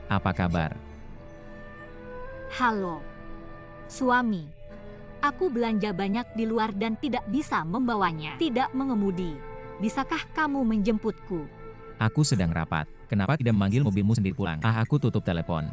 Apa kabar? Halo, suami. Aku belanja banyak di luar dan tidak bisa membawanya. Tidak mengemudi. Bisakah kamu menjemputku? Aku sedang rapat. Kenapa tidak memanggil mobilmu sendiri pulang? Aku tutup telepon.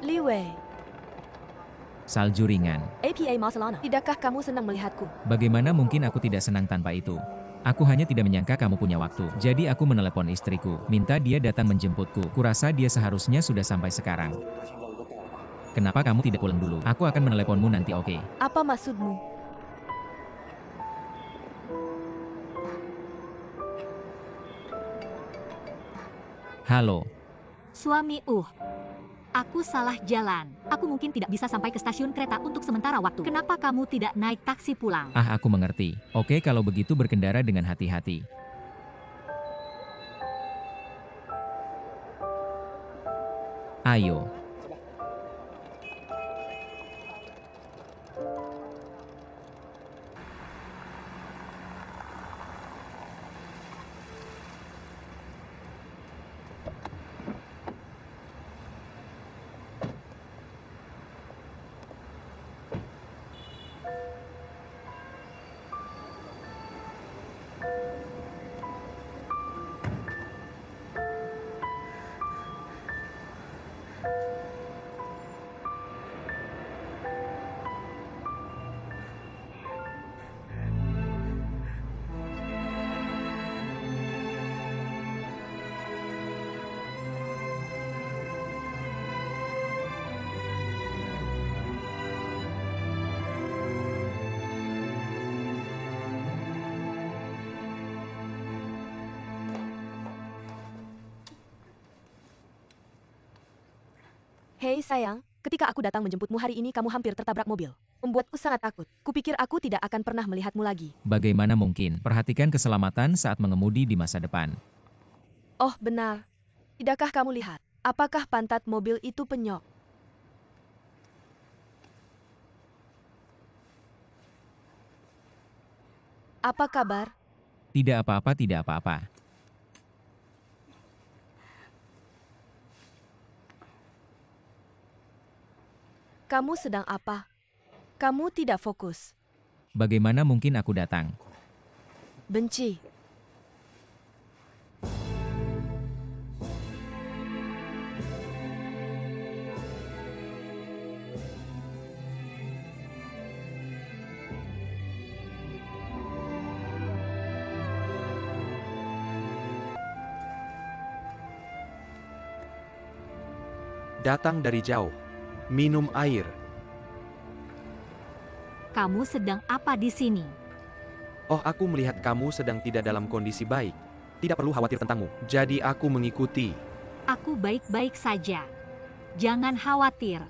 Li Wei, Salju ringan. APA Barcelona. Tidakkah kamu senang melihatku? Bagaimana mungkin aku tidak senang tanpa itu? Aku hanya tidak menyangka kamu punya waktu. Jadi aku menelepon istriku, minta dia datang menjemputku. Kurasa dia seharusnya sudah sampai sekarang. Kenapa kamu tidak pulang dulu? Aku akan meneleponmu nanti, oke? Apa maksudmu? Halo. Suami, aku salah jalan. Aku mungkin tidak bisa sampai ke stasiun kereta untuk sementara waktu. Kenapa kamu tidak naik taksi pulang? Aku mengerti. Oke, kalau begitu berkendara dengan hati-hati. Ayo. Hei sayang, ketika aku datang menjemputmu hari ini kamu hampir tertabrak mobil. Membuatku sangat takut. Kupikir aku tidak akan pernah melihatmu lagi. Bagaimana mungkin? Perhatikan keselamatan saat mengemudi di masa depan. Oh benar. Tidakkah kamu lihat? Apakah pantat mobil itu penyok? Apa kabar? Tidak apa-apa, tidak apa-apa. Kamu sedang apa? Kamu tidak fokus. Bagaimana mungkin aku datang? Benci. Datang dari jauh. Minum air. Kamu sedang apa di sini? Oh, aku melihat kamu sedang tidak dalam kondisi baik. Tidak perlu khawatir tentangmu. Jadi aku mengikuti. Aku baik-baik saja. Jangan khawatir.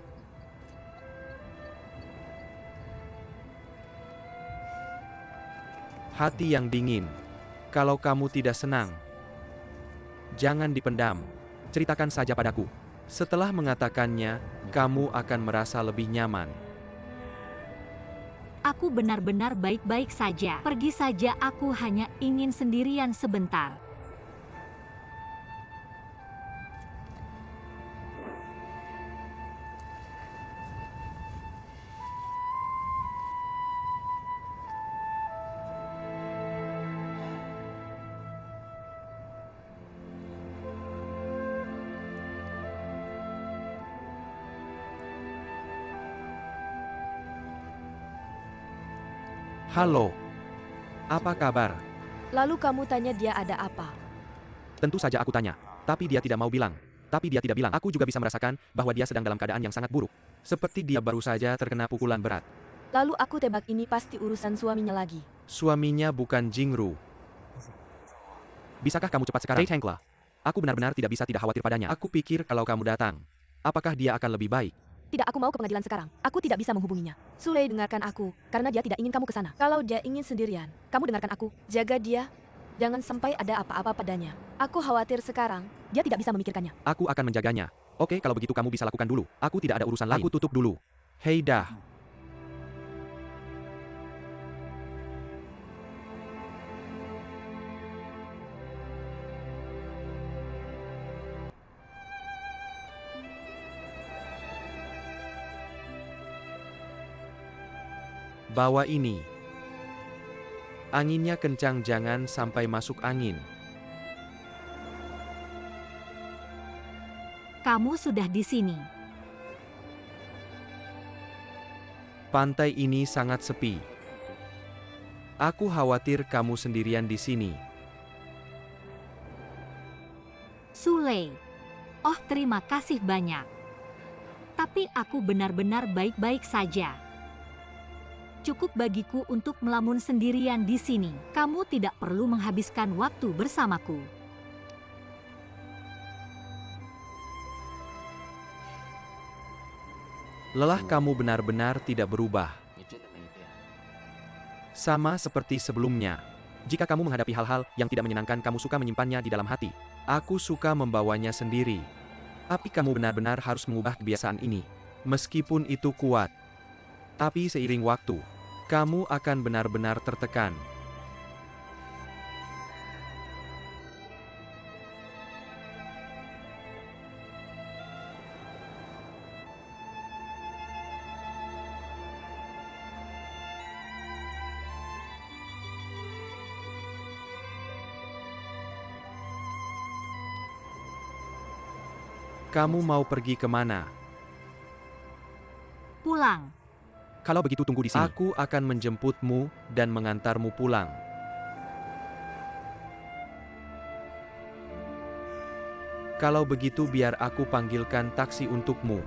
Hati yang dingin. Kalau kamu tidak senang, jangan dipendam. Ceritakan saja padaku. Setelah mengatakannya, kamu akan merasa lebih nyaman. Aku benar-benar baik-baik saja. Pergi saja, aku hanya ingin sendirian sebentar. Halo. Apa kabar? Lalu kamu tanya dia ada apa? Tentu saja aku tanya, tapi dia tidak mau bilang. Tapi dia tidak bilang. Aku juga bisa merasakan bahwa dia sedang dalam keadaan yang sangat buruk. Seperti dia baru saja terkena pukulan berat. Lalu aku tebak ini pasti urusan suaminya lagi. Suaminya bukan Jingru. Bisakah kamu cepat sekarang? Kate Henkla. Aku benar-benar tidak bisa tidak khawatir padanya. Aku pikir kalau kamu datang, apakah dia akan lebih baik? Tidak, aku mau ke pengadilan sekarang. Aku tidak bisa menghubunginya. Sulei, dengarkan aku, karena dia tidak ingin kamu ke sana. Kalau dia ingin sendirian, kamu dengarkan aku. Jaga dia. Jangan sampai ada apa-apa padanya. Aku khawatir sekarang, dia tidak bisa memikirkannya. Aku akan menjaganya. Oke, kalau begitu kamu bisa lakukan dulu. Aku tidak ada urusan lain. Aku tutup dulu. Hei dah. Bawa ini. Anginnya kencang, jangan sampai masuk angin. Kamu sudah di sini. Pantai ini sangat sepi. Aku khawatir kamu sendirian di sini. Sulei. Oh, terima kasih banyak. Tapi aku benar-benar baik-baik saja. Cukup bagiku untuk melamun sendirian di sini. Kamu tidak perlu menghabiskan waktu bersamaku. Lelah kamu benar-benar tidak berubah. Sama seperti sebelumnya. Jika kamu menghadapi hal-hal yang tidak menyenangkan, kamu suka menyimpannya di dalam hati. Aku suka membawanya sendiri. Tapi kamu benar-benar harus mengubah kebiasaan ini. Meskipun itu kuat. Tapi seiring waktu, kamu akan benar-benar tertekan. Kamu mau pergi kemana? Pulang. Kalau begitu tunggu di sini. Aku akan menjemputmu dan mengantarmu pulang. Kalau begitu biar aku panggilkan taksi untukmu.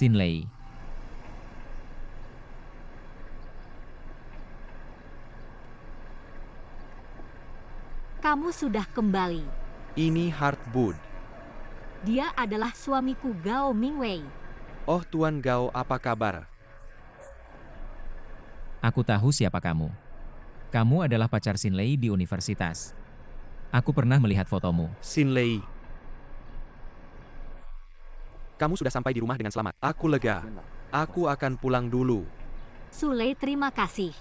Xinlei. Kamu sudah kembali. Ini Heartwood. Dia adalah suamiku Gao Mingwei. Oh Tuan Gao, apa kabar? Aku tahu siapa kamu. Kamu adalah pacar Xinlei di universitas. Aku pernah melihat fotomu. Xinlei. Kamu sudah sampai di rumah dengan selamat. Aku lega. Aku akan pulang dulu. Sulei, terima kasih.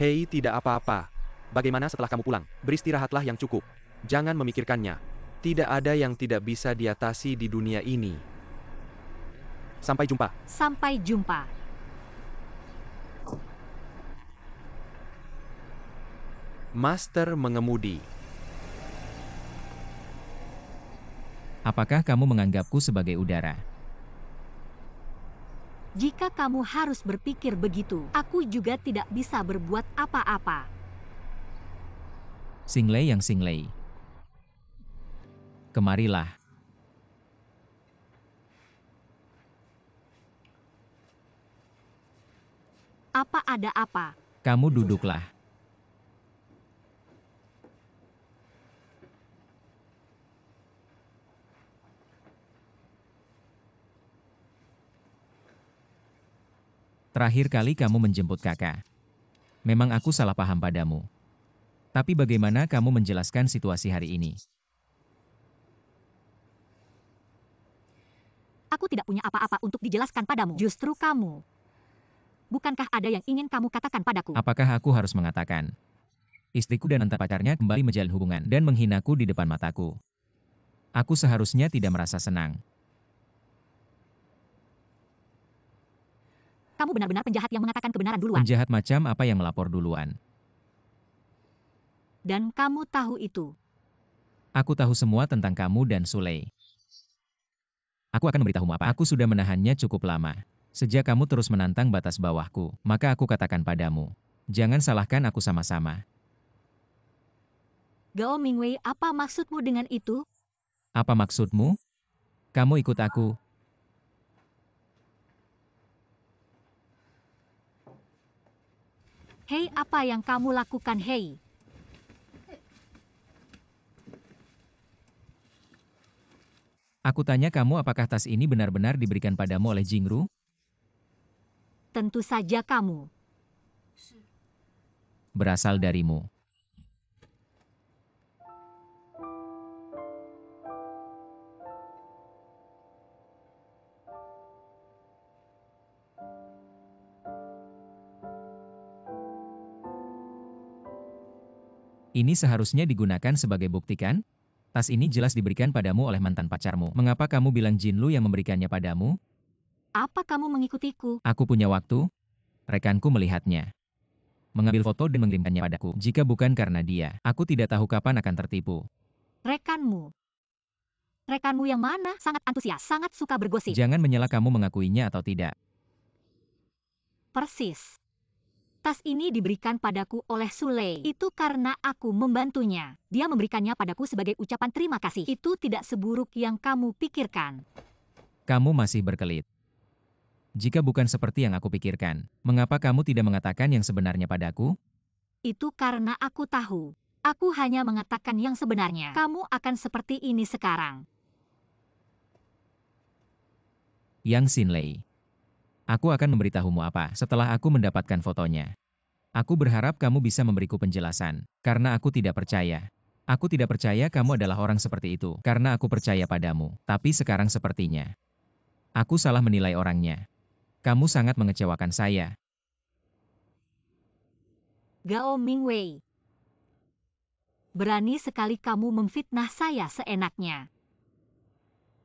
Hei, tidak apa-apa. Bagaimana setelah kamu pulang? Beristirahatlah yang cukup. Jangan memikirkannya. Tidak ada yang tidak bisa diatasi di dunia ini. Sampai jumpa. Sampai jumpa. Master mengemudi. Apakah kamu menganggapku sebagai udara? Jika kamu harus berpikir begitu, aku juga tidak bisa berbuat apa-apa. Xinlei yang Xinlei. Kemarilah. Apa ada apa? Kamu duduklah. Terakhir kali kamu menjemput kakak. Memang aku salah paham padamu. Tapi bagaimana kamu menjelaskan situasi hari ini? Aku tidak punya apa-apa untuk dijelaskan padamu. Justru kamu. Bukankah ada yang ingin kamu katakan padaku? Apakah aku harus mengatakan? Istriku dan antar pacarnya kembali menjalin hubungan dan menghinaku di depan mataku. Aku seharusnya tidak merasa senang. Kamu benar-benar penjahat yang mengatakan kebenaran duluan. Penjahat macam apa yang melapor duluan? Dan kamu tahu itu. Aku tahu semua tentang kamu dan Sulei. Aku akan memberitahumu apa. Aku sudah menahannya cukup lama. Sejak kamu terus menantang batas bawahku, maka aku katakan padamu. Jangan salahkan aku sama-sama. Gao Mingwei, apa maksudmu dengan itu? Apa maksudmu? Kamu ikut aku. Hei, apa yang kamu lakukan, hei? Aku tanya kamu apakah tas ini benar-benar diberikan padamu oleh Jingru? Tentu saja kamu. Berasal darimu. Ini seharusnya digunakan sebagai bukti kan? Tas ini jelas diberikan padamu oleh mantan pacarmu. Mengapa kamu bilang Jinlu yang memberikannya padamu? Apa kamu mengikutiku? Aku punya waktu. Rekanku melihatnya. Mengambil foto dan mengirimkannya padaku. Jika bukan karena dia, aku tidak tahu kapan akan tertipu. Rekanmu. Rekanmu yang mana? Sangat antusias, sangat suka bergosip. Jangan menyela kamu mengakuinya atau tidak. Persis. Tas ini diberikan padaku oleh Sulei. Itu karena aku membantunya. Dia memberikannya padaku sebagai ucapan terima kasih. Itu tidak seburuk yang kamu pikirkan. Kamu masih berkelit. Jika bukan seperti yang aku pikirkan, mengapa kamu tidak mengatakan yang sebenarnya padaku? Itu karena aku tahu. Aku hanya mengatakan yang sebenarnya. Kamu akan seperti ini sekarang. Yang Xinlei. Aku akan memberitahumu apa setelah aku mendapatkan fotonya. Aku berharap kamu bisa memberiku penjelasan, karena aku tidak percaya. Aku tidak percaya kamu adalah orang seperti itu, karena aku percaya padamu. Tapi sekarang sepertinya. Aku salah menilai orangnya. Kamu sangat mengecewakan saya. Gao Mingwei. Berani sekali kamu memfitnah saya seenaknya.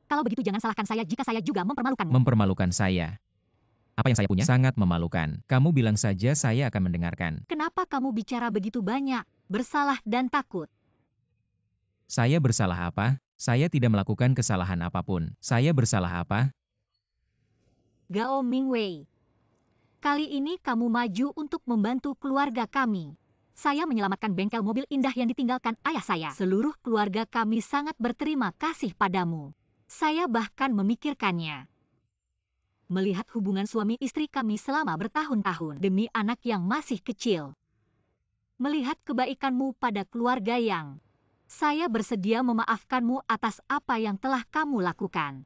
Kalau begitu jangan salahkan saya jika saya juga mempermalukanmu. Mempermalukan saya. Apa yang saya punya sangat memalukan. Kamu bilang saja saya akan mendengarkan. Kenapa kamu bicara begitu banyak? Bersalah dan takut. Saya bersalah apa? Saya tidak melakukan kesalahan apapun. Saya bersalah apa? Gao Mingwei. Kali ini kamu maju untuk membantu keluarga kami. Saya menyelamatkan bengkel mobil indah yang ditinggalkan ayah saya. Seluruh keluarga kami sangat berterima kasih padamu. Saya bahkan memikirkannya. Melihat hubungan suami istri kami selama bertahun-tahun demi anak yang masih kecil. Melihat kebaikanmu pada keluarga yang... Saya bersedia memaafkanmu atas apa yang telah kamu lakukan.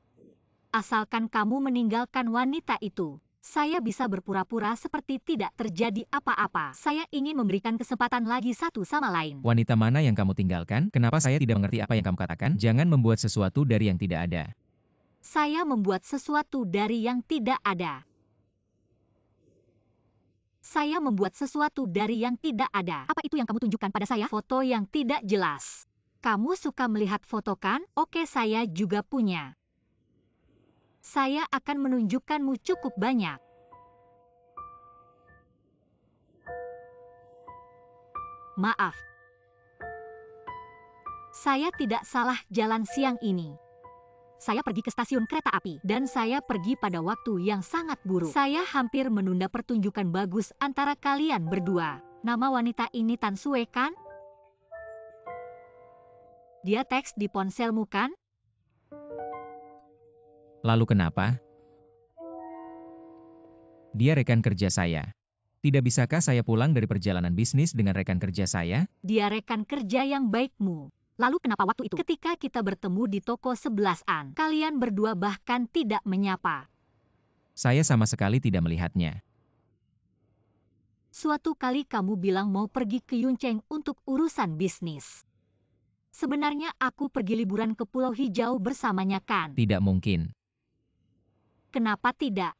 Asalkan kamu meninggalkan wanita itu. Saya bisa berpura-pura seperti tidak terjadi apa-apa. Saya ingin memberikan kesempatan lagi satu sama lain. Wanita mana yang kamu tinggalkan? Kenapa saya tidak mengerti apa yang kamu katakan? Jangan membuat sesuatu dari yang tidak ada. Saya membuat sesuatu dari yang tidak ada. Saya membuat sesuatu dari yang tidak ada. Apa itu yang kamu tunjukkan pada saya? Foto yang tidak jelas. Kamu suka melihat foto kan? Oke, saya juga punya. Saya akan menunjukkanmu cukup banyak. Maaf. Saya tidak salah jalan siang ini. Saya pergi ke stasiun kereta api, dan saya pergi pada waktu yang sangat buruk. Saya hampir menunda pertunjukan bagus antara kalian berdua. Nama wanita ini Tan Sue kan? Dia teks di ponselmu kan? Lalu kenapa? Dia rekan kerja saya. Tidak bisakah saya pulang dari perjalanan bisnis dengan rekan kerja saya? Dia rekan kerja yang baikmu. Lalu kenapa waktu itu ketika kita bertemu di toko 11-an, kalian berdua bahkan tidak menyapa? Saya sama sekali tidak melihatnya. Suatu kali kamu bilang mau pergi ke Yunceng untuk urusan bisnis. Sebenarnya aku pergi liburan ke Pulau Hijau bersamanya kan? Tidak mungkin. Kenapa tidak?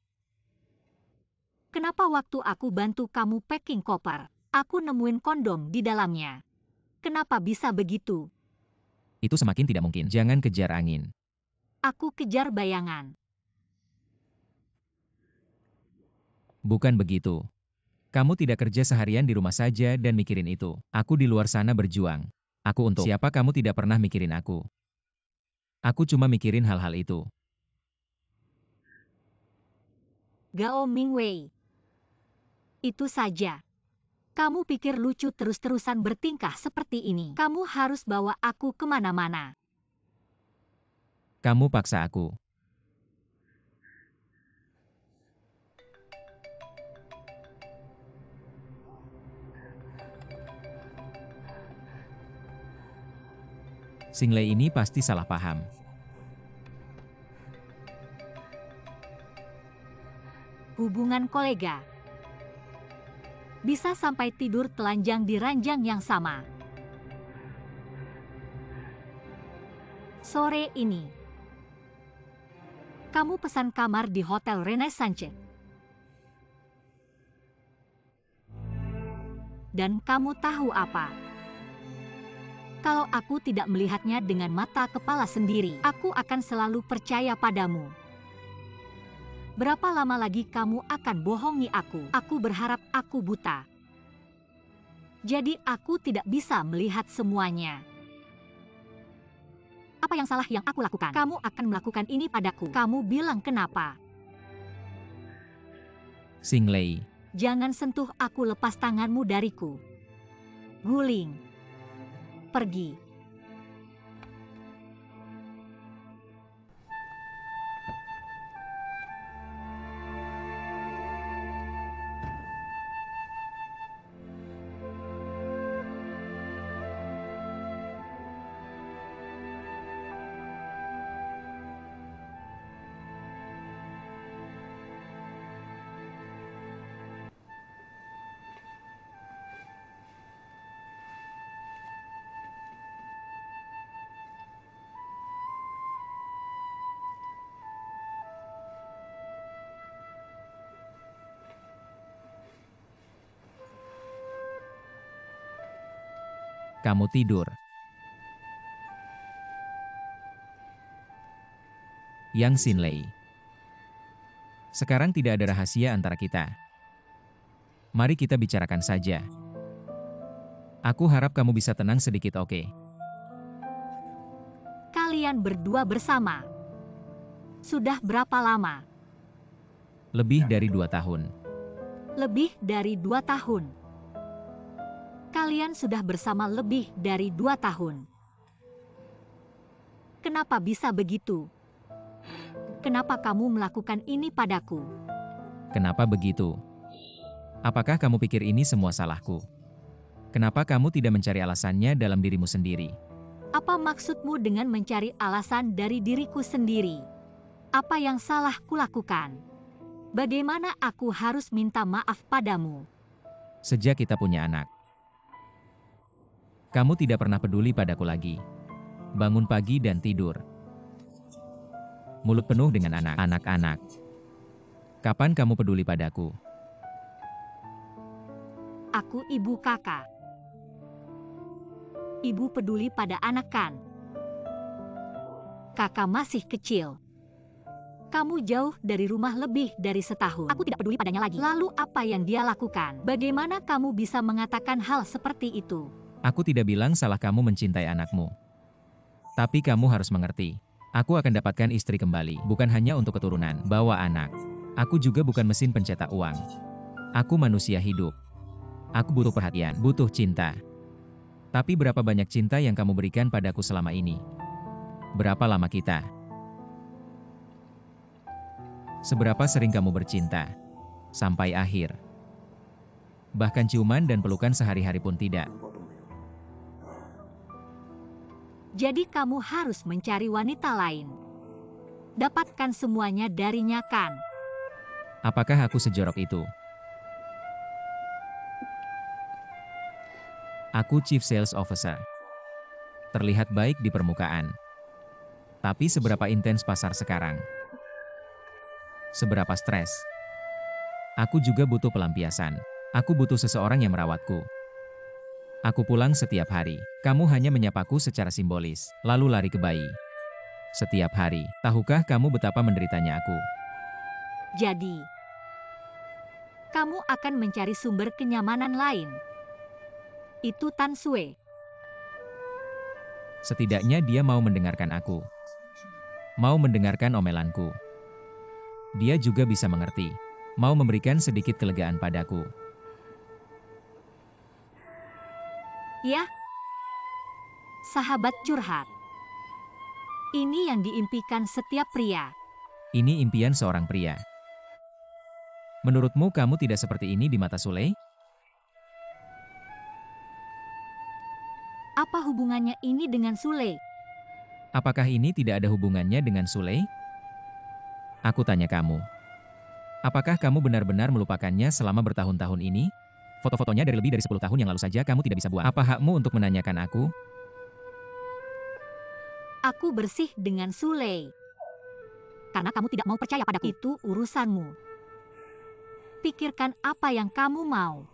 Kenapa waktu aku bantu kamu packing koper, aku nemuin kondom di dalamnya? Kenapa bisa begitu? Itu semakin tidak mungkin. Jangan kejar angin. Aku kejar bayangan. Bukan begitu. Kamu tidak kerja seharian di rumah saja dan mikirin itu. Aku di luar sana berjuang. Aku untuk siapa kamu tidak pernah mikirin aku. Aku cuma mikirin hal-hal itu. Gao Mingwei. Itu saja. Kamu pikir lucu terus-terusan bertingkah seperti ini. Kamu harus bawa aku kemana-mana. Kamu paksa aku. Xinglei ini pasti salah paham. Hubungan kolega. Bisa sampai tidur telanjang di ranjang yang sama. Sore ini, kamu pesan kamar di Hotel Renaissance. Dan kamu tahu apa? Kalau aku tidak melihatnya dengan mata kepala sendiri, aku akan selalu percaya padamu. Berapa lama lagi kamu akan bohongi aku? Aku berharap aku buta. Jadi aku tidak bisa melihat semuanya. Apa yang salah yang aku lakukan? Kamu akan melakukan ini padaku. Kamu bilang kenapa? Xinglei. Jangan sentuh aku, lepas tanganmu dariku. Guling. Pergi. Kamu tidur. Yang Xinlei. Sekarang tidak ada rahasia antara kita. Mari kita bicarakan saja. Aku harap kamu bisa tenang sedikit, oke? Kalian berdua bersama. Sudah berapa lama? Lebih dari 2 tahun. Lebih dari 2 tahun. Kalian sudah bersama lebih dari 2 tahun. Kenapa bisa begitu? Kenapa kamu melakukan ini padaku? Kenapa begitu? Apakah kamu pikir ini semua salahku? Kenapa kamu tidak mencari alasannya dalam dirimu sendiri? Apa maksudmu dengan mencari alasan dari diriku sendiri? Apa yang salah kulakukan? Bagaimana aku harus minta maaf padamu? Sejak kita punya anak, kamu tidak pernah peduli padaku lagi. Bangun pagi dan tidur. Mulut penuh dengan anak-anak. Kapan kamu peduli padaku? Aku ibu kakak. Ibu peduli pada anak kan? Kakak masih kecil. Kamu jauh dari rumah lebih dari setahun. Aku tidak peduli padanya lagi. Lalu apa yang dia lakukan? Bagaimana kamu bisa mengatakan hal seperti itu? Aku tidak bilang salah kamu mencintai anakmu. Tapi kamu harus mengerti. Aku akan dapatkan istri kembali, bukan hanya untuk keturunan, bawa anak. Aku juga bukan mesin pencetak uang. Aku manusia hidup. Aku butuh perhatian, butuh cinta. Tapi berapa banyak cinta yang kamu berikan padaku selama ini? Berapa lama kita? Seberapa sering kamu bercinta? Sampai akhir. Bahkan ciuman dan pelukan sehari-hari pun tidak. Jadi kamu harus mencari wanita lain. Dapatkan semuanya darinya kan? Apakah aku sejorok itu? Aku Chief Sales Officer. Terlihat baik di permukaan. Tapi seberapa intens pasar sekarang? Seberapa stres? Aku juga butuh pelampiasan. Aku butuh seseorang yang merawatku. Aku pulang setiap hari. Kamu hanya menyapaku secara simbolis, lalu lari ke bayi. Setiap hari, tahukah kamu betapa menderitanya aku? Jadi, kamu akan mencari sumber kenyamanan lain. Itu Tan Sue. Setidaknya dia mau mendengarkan aku. Mau mendengarkan omelanku. Dia juga bisa mengerti. Mau memberikan sedikit kelegaan padaku. Ya, sahabat curhat. Ini yang diimpikan setiap pria. Ini impian seorang pria. Menurutmu kamu tidak seperti ini di mata Sule? Apa hubungannya ini dengan Sule? Apakah ini tidak ada hubungannya dengan Sule? Aku tanya kamu. Apakah kamu benar-benar melupakannya selama bertahun-tahun ini? Foto-fotonya dari lebih dari 10 tahun yang lalu saja kamu tidak bisa buang. Apa hakmu untuk menanyakan aku? Aku bersih dengan Sule. Karena kamu tidak mau percaya padaku. Itu urusanmu. Pikirkan apa yang kamu mau.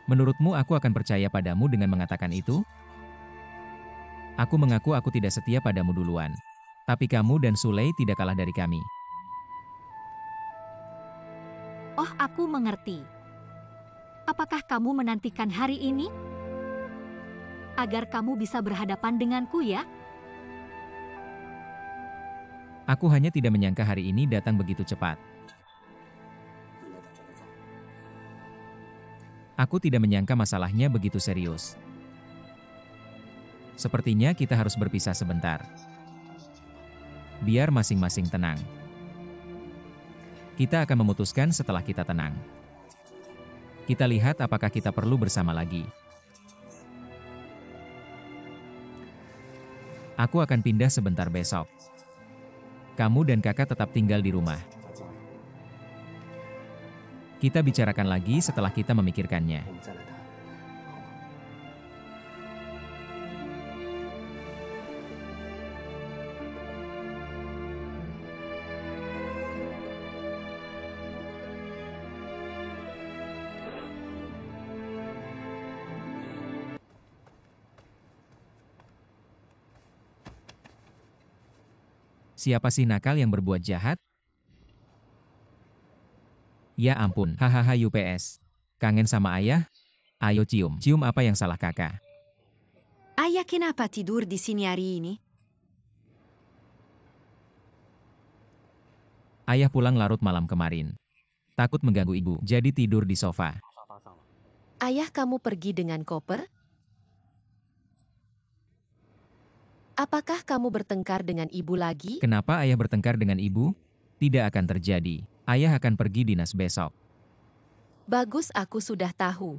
Menurutmu aku akan percaya padamu dengan mengatakan itu? Aku mengaku aku tidak setia padamu duluan. Tapi kamu dan Sule tidak kalah dari kami. Oh, aku mengerti. Apakah kamu menantikan hari ini? Agar kamu bisa berhadapan denganku ya? Aku hanya tidak menyangka hari ini datang begitu cepat. Aku tidak menyangka masalahnya begitu serius. Sepertinya kita harus berpisah sebentar. Biar masing-masing tenang. Kita akan memutuskan setelah kita tenang. Kita lihat apakah kita perlu bersama lagi. Aku akan pindah sebentar besok. Kamu dan kakak tetap tinggal di rumah. Kita bicarakan lagi setelah kita memikirkannya. Siapa sih nakal yang berbuat jahat? Ya ampun, hahaha UPS. Kangen sama ayah? Ayo cium. Cium apa yang salah kakak? Ayah kenapa tidur di sini hari ini? Ayah pulang larut malam kemarin. Takut mengganggu ibu, jadi tidur di sofa. Ayah kamu pergi dengan koper? Apakah kamu bertengkar dengan ibu lagi? Kenapa ayah bertengkar dengan ibu? Tidak akan terjadi. Ayah akan pergi dinas besok. Bagus, aku sudah tahu.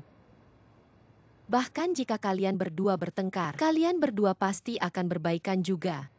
Bahkan jika kalian berdua bertengkar, kalian berdua pasti akan berbaikan juga.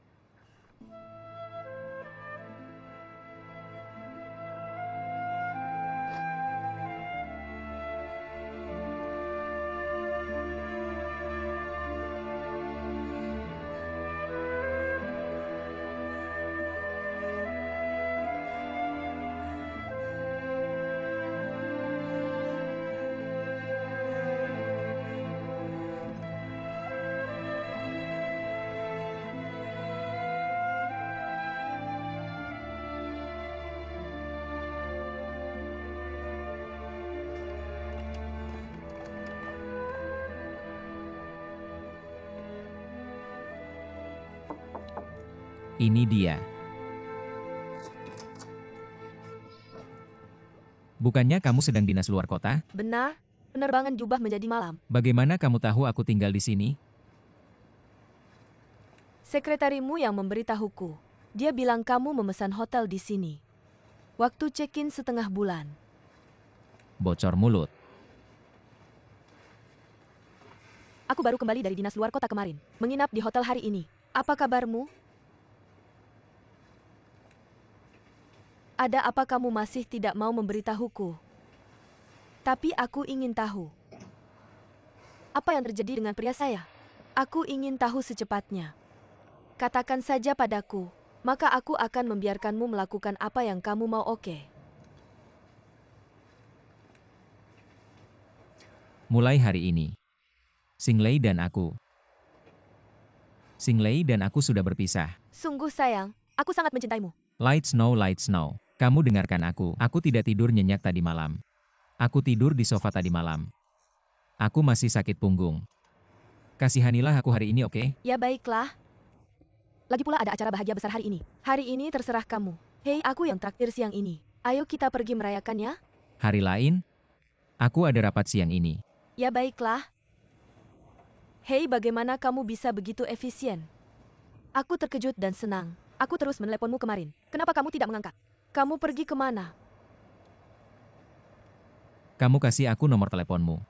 Ini dia. Bukannya kamu sedang dinas luar kota? Benar, penerbangan jubah menjadi malam. Bagaimana kamu tahu aku tinggal di sini? Sekretarimu yang memberitahuku. Dia bilang kamu memesan hotel di sini. Waktu check-in setengah bulan. Bocor mulut. Aku baru kembali dari dinas luar kota kemarin. Menginap di hotel hari ini. Apa kabarmu? Ada apa kamu masih tidak mau memberitahuku? Tapi aku ingin tahu. Apa yang terjadi dengan pria saya? Aku ingin tahu secepatnya. Katakan saja padaku, maka aku akan membiarkanmu melakukan apa yang kamu mau, oke? Mulai hari ini. Singlei dan aku. Singlei dan aku sudah berpisah. Sungguh sayang, aku sangat mencintaimu. Light snow, light snow. Kamu dengarkan aku. Aku tidak tidur nyenyak tadi malam. Aku tidur di sofa tadi malam. Aku masih sakit punggung. Kasihanilah aku hari ini, oke? Ya baiklah. Lagi pula ada acara bahagia besar hari ini. Hari ini terserah kamu. Hei, aku yang traktir siang ini. Ayo kita pergi merayakannya. Hari lain, aku ada rapat siang ini. Ya baiklah. Hei, bagaimana kamu bisa begitu efisien? Aku terkejut dan senang. Aku terus meneleponmu kemarin. Kenapa kamu tidak mengangkat? Kamu pergi kemana? Kamu kasih aku nomor teleponmu.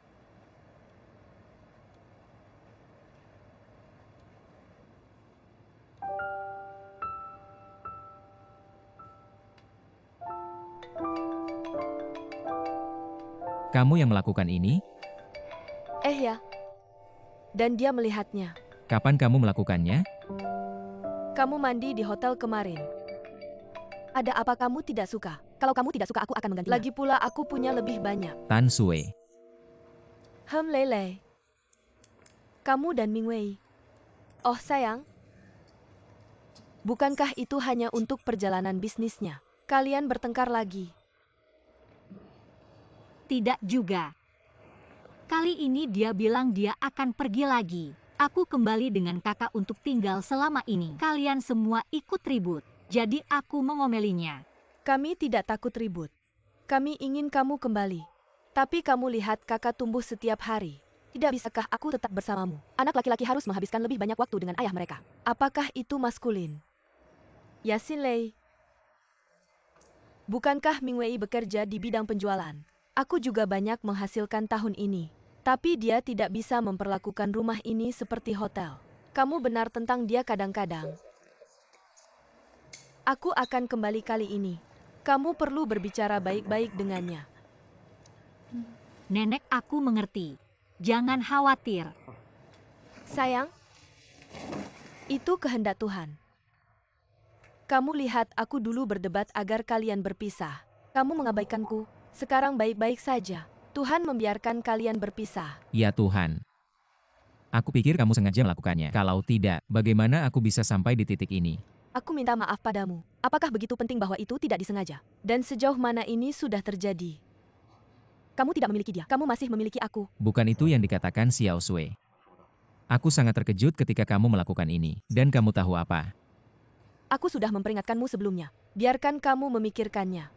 Kamu yang melakukan ini? Ya. Dan dia melihatnya. Kapan kamu melakukannya? Kamu mandi di hotel kemarin. Ada apa kamu tidak suka? Kalau kamu tidak suka, aku akan menggantinya. Lagi pula aku punya lebih banyak. Tan Sue. Lele. Kamu dan Mingwei. Oh sayang. Bukankah itu hanya untuk perjalanan bisnisnya? Kalian bertengkar lagi. Tidak juga. Kali ini dia bilang dia akan pergi lagi. Aku kembali dengan kakak untuk tinggal selama ini. Kalian semua ikut ribut, jadi aku mengomelinya. Kami tidak takut ribut. Kami ingin kamu kembali. Tapi kamu lihat kakak tumbuh setiap hari. Tidak bisakah aku tetap bersamamu? Anak laki-laki harus menghabiskan lebih banyak waktu dengan ayah mereka. Apakah itu maskulin? Yasin Lei. Bukankah Mingwei bekerja di bidang penjualan? Aku juga banyak menghasilkan tahun ini. Tapi dia tidak bisa memperlakukan rumah ini seperti hotel. Kamu benar tentang dia kadang-kadang. Aku akan kembali kali ini. Kamu perlu berbicara baik-baik dengannya. Nenek, aku mengerti. Jangan khawatir. Sayang, itu kehendak Tuhan. Kamu lihat, aku dulu berdebat agar kalian berpisah. Kamu mengabaikanku. Sekarang baik-baik saja. Tuhan membiarkan kalian berpisah. Ya Tuhan. Aku pikir kamu sengaja melakukannya. Kalau tidak, bagaimana aku bisa sampai di titik ini? Aku minta maaf padamu. Apakah begitu penting bahwa itu tidak disengaja? Dan sejauh mana ini sudah terjadi? Kamu tidak memiliki dia. Kamu masih memiliki aku. Bukan itu yang dikatakan Xiao Sui. Aku sangat terkejut ketika kamu melakukan ini. Dan kamu tahu apa? Aku sudah memperingatkanmu sebelumnya. Biarkan kamu memikirkannya.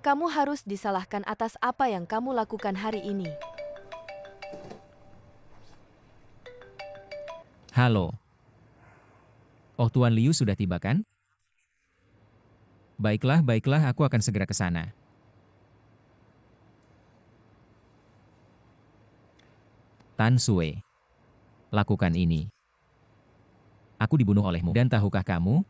Kamu harus disalahkan atas apa yang kamu lakukan hari ini. Halo. Oh, Tuan Liu sudah tiba kan? Baiklah, aku akan segera ke sana. Tan Sue. Lakukan ini. Aku dibunuh olehmu. Dan tahukah kamu?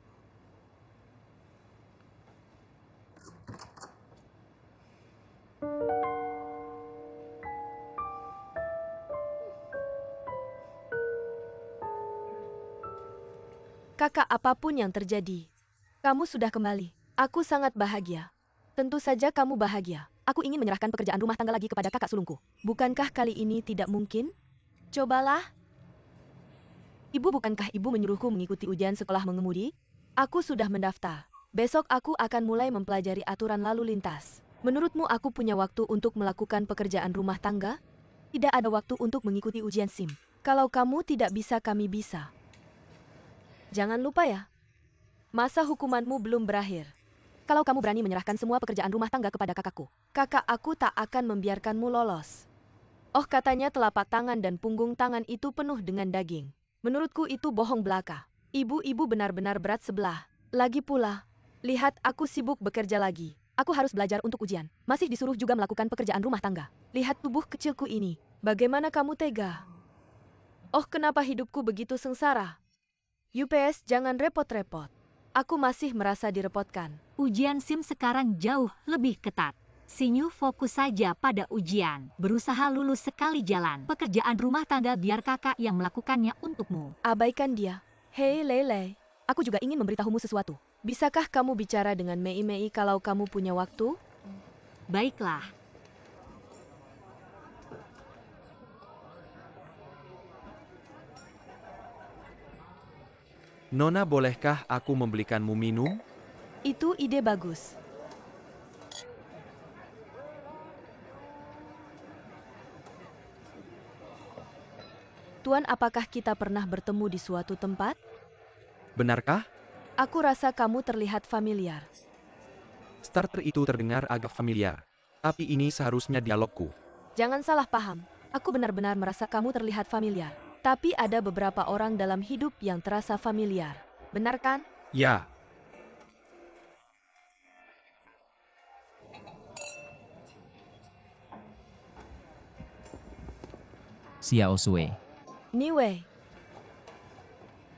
Kakak, apapun yang terjadi, kamu sudah kembali. Aku sangat bahagia. Tentu saja kamu bahagia. Aku ingin menyerahkan pekerjaan rumah tangga lagi kepada kakak sulungku. Bukankah kali ini tidak mungkin? Cobalah. Ibu, bukankah ibu menyuruhku mengikuti ujian sekolah mengemudi? Aku sudah mendaftar. Besok aku akan mulai mempelajari aturan lalu lintas. Menurutmu aku punya waktu untuk melakukan pekerjaan rumah tangga? Tidak ada waktu untuk mengikuti ujian SIM. Kalau kamu tidak bisa, kami bisa. Jangan lupa ya, masa hukumanmu belum berakhir. Kalau kamu berani menyerahkan semua pekerjaan rumah tangga kepada kakakku, kakak aku tak akan membiarkanmu lolos. Oh, katanya telapak tangan dan punggung tangan itu penuh dengan daging. Menurutku itu bohong belaka. Ibu-ibu benar-benar berat sebelah. Lagi pula, lihat aku sibuk bekerja lagi. Aku harus belajar untuk ujian. Masih disuruh juga melakukan pekerjaan rumah tangga. Lihat tubuh kecilku ini. Bagaimana kamu tega? Oh, kenapa hidupku begitu sengsara? UPS, jangan repot-repot. Aku masih merasa direpotkan. Ujian SIM sekarang jauh lebih ketat. Sinyu fokus saja pada ujian. Berusaha lulus sekali jalan. Pekerjaan rumah tangga biar kakak yang melakukannya untukmu. Abaikan dia. Hei Lele, aku juga ingin memberitahumu sesuatu. Bisakah kamu bicara dengan Mei Mei kalau kamu punya waktu? Baiklah. Nona, bolehkah aku membelikanmu minum? Itu ide bagus. Tuan, apakah kita pernah bertemu di suatu tempat? Benarkah? Aku rasa kamu terlihat familiar. Starter itu terdengar agak familiar. Tapi ini seharusnya dialogku. Jangan salah paham. Aku benar-benar merasa kamu terlihat familiar. Tapi ada beberapa orang dalam hidup yang terasa familiar. Benar kan? Ya, Xiao Sui. Niwei,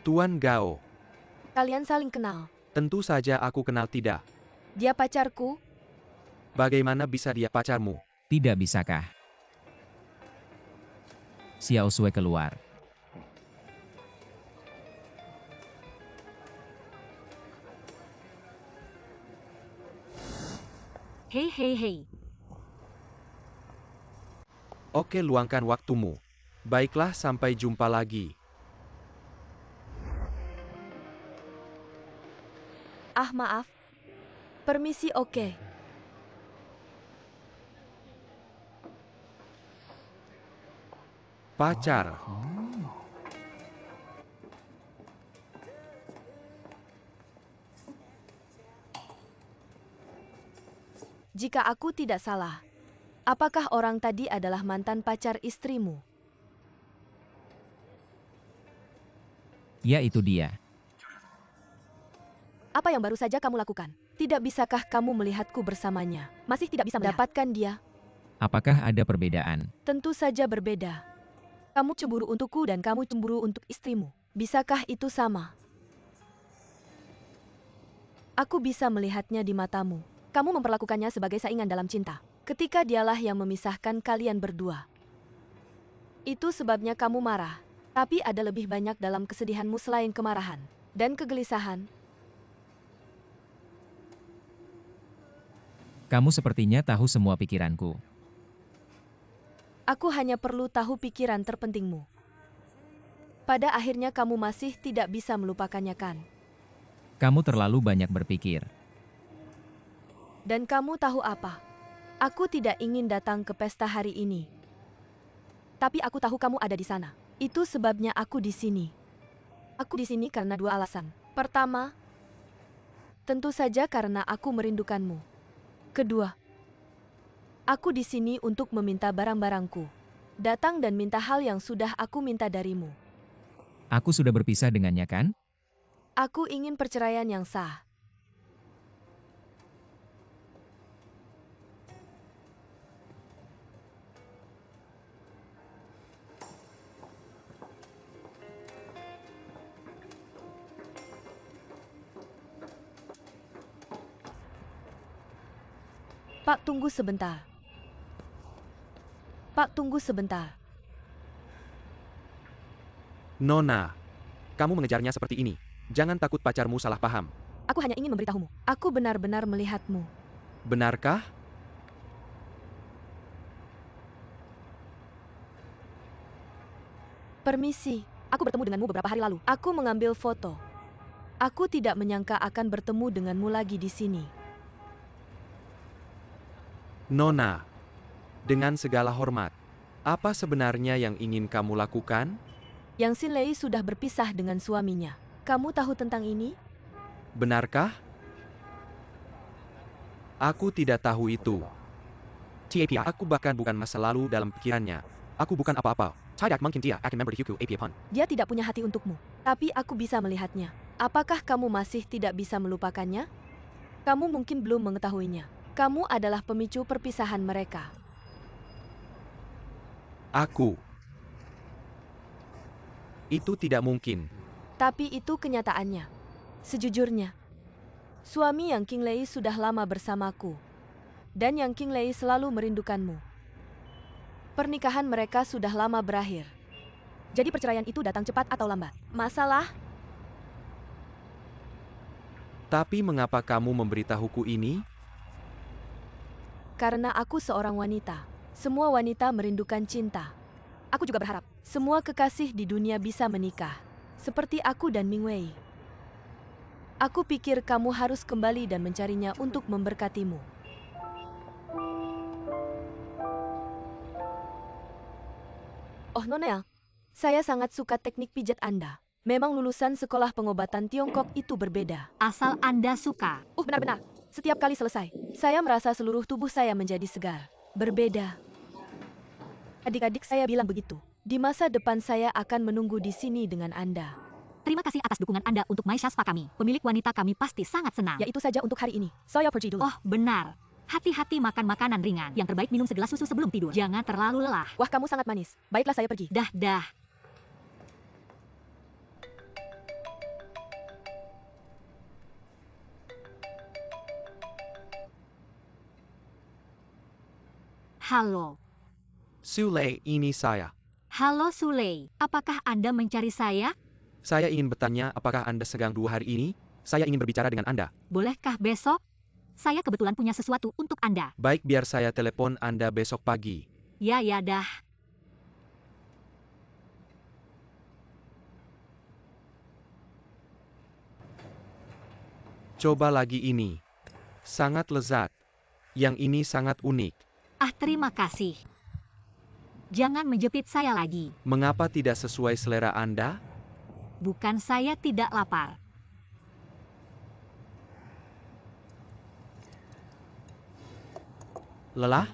Tuan Gao. kalian saling kenal. Tentu saja aku kenal tidak. Dia pacarku. Bagaimana bisa dia pacarmu? Tidak bisakah? Xiao Sui keluar. Hei hei hei. Oke, luangkan waktumu. Baiklah, sampai jumpa lagi. Ah, maaf. Permisi, oke. Pacar. Jika aku tidak salah, apakah orang tadi adalah mantan pacar istrimu? Ya, itu dia. Apa yang baru saja kamu lakukan? Tidak bisakah kamu melihatku bersamanya? Masih tidak bisa mendapatkan dia? Apakah ada perbedaan? Tentu saja berbeda. Kamu cemburu untukku dan kamu cemburu untuk istrimu. Bisakah itu sama? Aku bisa melihatnya di matamu. Kamu memperlakukannya sebagai saingan dalam cinta. Ketika dialah yang memisahkan kalian berdua. Itu sebabnya kamu marah. Tapi ada lebih banyak dalam kesedihanmu selain kemarahan dan kegelisahan. Kamu sepertinya tahu semua pikiranku. Aku hanya perlu tahu pikiran terpentingmu. Pada akhirnya kamu masih tidak bisa melupakannya, kan? Kamu terlalu banyak berpikir. Dan kamu tahu apa? Aku tidak ingin datang ke pesta hari ini. Tapi aku tahu kamu ada di sana. Itu sebabnya aku di sini. Aku di sini karena dua alasan. Pertama, tentu saja karena aku merindukanmu. Kedua, aku di sini untuk meminta barang-barangku. Datang dan minta hal yang sudah aku minta darimu. Aku sudah berpisah dengannya, kan? Aku ingin perceraian yang sah. Pak, tunggu sebentar. Pak, tunggu sebentar. Nona, kamu mengejarnya seperti ini. Jangan takut pacarmu salah paham. Aku hanya ingin memberitahumu. Aku benar-benar melihatmu. Benarkah? Permisi, aku bertemu denganmu beberapa hari lalu. Aku mengambil foto. Aku tidak menyangka akan bertemu denganmu lagi di sini. Nona, dengan segala hormat, apa sebenarnya yang ingin kamu lakukan? Yang Xinlei sudah berpisah dengan suaminya. Kamu tahu tentang ini? Benarkah? Aku tidak tahu itu. Aku bahkan bukan masa lalu dalam pikirannya. Aku bukan apa-apa. Dia tidak punya hati untukmu. Tapi aku bisa melihatnya. Apakah kamu masih tidak bisa melupakannya? Kamu mungkin belum mengetahuinya. Kamu adalah pemicu perpisahan mereka. Aku. Itu tidak mungkin. Tapi itu kenyataannya. Sejujurnya, suami Yang Qinglei sudah lama bersamaku. Dan Yang Qinglei selalu merindukanmu. Pernikahan mereka sudah lama berakhir. Jadi perceraian itu datang cepat atau lambat. Masalah? Tapi mengapa kamu memberitahuku ini? Karena aku seorang wanita. Semua wanita merindukan cinta. Aku juga berharap semua kekasih di dunia bisa menikah. Seperti aku dan Mingwei. Aku pikir kamu harus kembali dan mencarinya untuk memberkatimu. Oh, Nona, Saya sangat suka teknik pijat Anda. Memang lulusan sekolah pengobatan Tiongkok itu berbeda. Asal Anda suka. Benar-benar. Setiap kali selesai, saya merasa seluruh tubuh saya menjadi segar. Berbeda. Adik-adik saya bilang begitu. Di masa depan saya akan menunggu di sini dengan Anda. Terima kasih atas dukungan Anda untuk My Shaspa kami. Pemilik wanita kami pasti sangat senang. Ya itu saja untuk hari ini. Saya pergi dulu. Oh, benar. Hati-hati makan makanan ringan. Yang terbaik minum segelas susu sebelum tidur. Jangan terlalu lelah. Wah, kamu sangat manis. Baiklah, saya pergi. Dah. Halo. Sule, ini saya. Halo Sule. Apakah Anda mencari saya? Saya ingin bertanya apakah Anda sedang 2 hari ini? Saya ingin berbicara dengan Anda. Bolehkah besok? Saya kebetulan punya sesuatu untuk Anda. Baik, biar saya telepon Anda besok pagi. Ya dah. Coba lagi ini. Sangat lezat. Yang ini sangat unik. Terima kasih. Jangan menjepit saya lagi. Mengapa tidak sesuai selera Anda? Bukan saya tidak lapar. Lelah?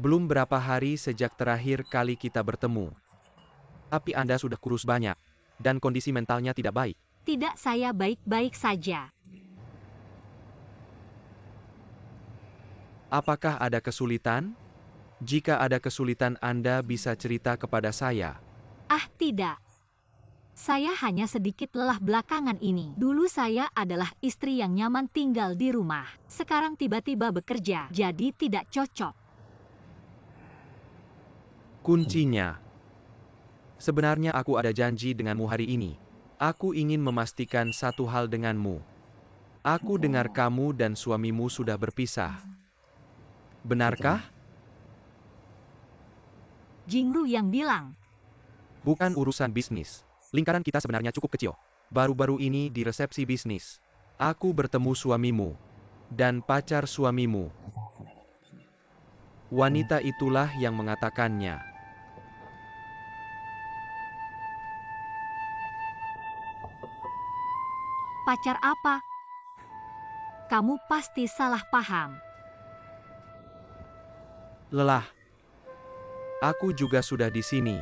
Belum berapa hari sejak terakhir kali kita bertemu. Tapi Anda sudah kurus banyak. Dan kondisi mentalnya tidak baik. Tidak, saya baik-baik saja. Apakah ada kesulitan? Jika ada kesulitan Anda bisa cerita kepada saya. Tidak. Saya hanya sedikit lelah belakangan ini. Dulu saya adalah istri yang nyaman tinggal di rumah. Sekarang tiba-tiba bekerja, jadi tidak cocok. Kuncinya. Sebenarnya aku ada janji denganmu hari ini. Aku ingin memastikan satu hal denganmu. Aku dengar kamu dan suamimu sudah berpisah. Benarkah? Jingru yang bilang. Bukan urusan bisnis. Lingkaran kita sebenarnya cukup kecil. Baru-baru ini di resepsi bisnis, aku bertemu suamimu dan pacar suamimu. Wanita itulah yang mengatakannya. Pacar apa? Kamu pasti salah paham. Lelah. Aku juga sudah di sini.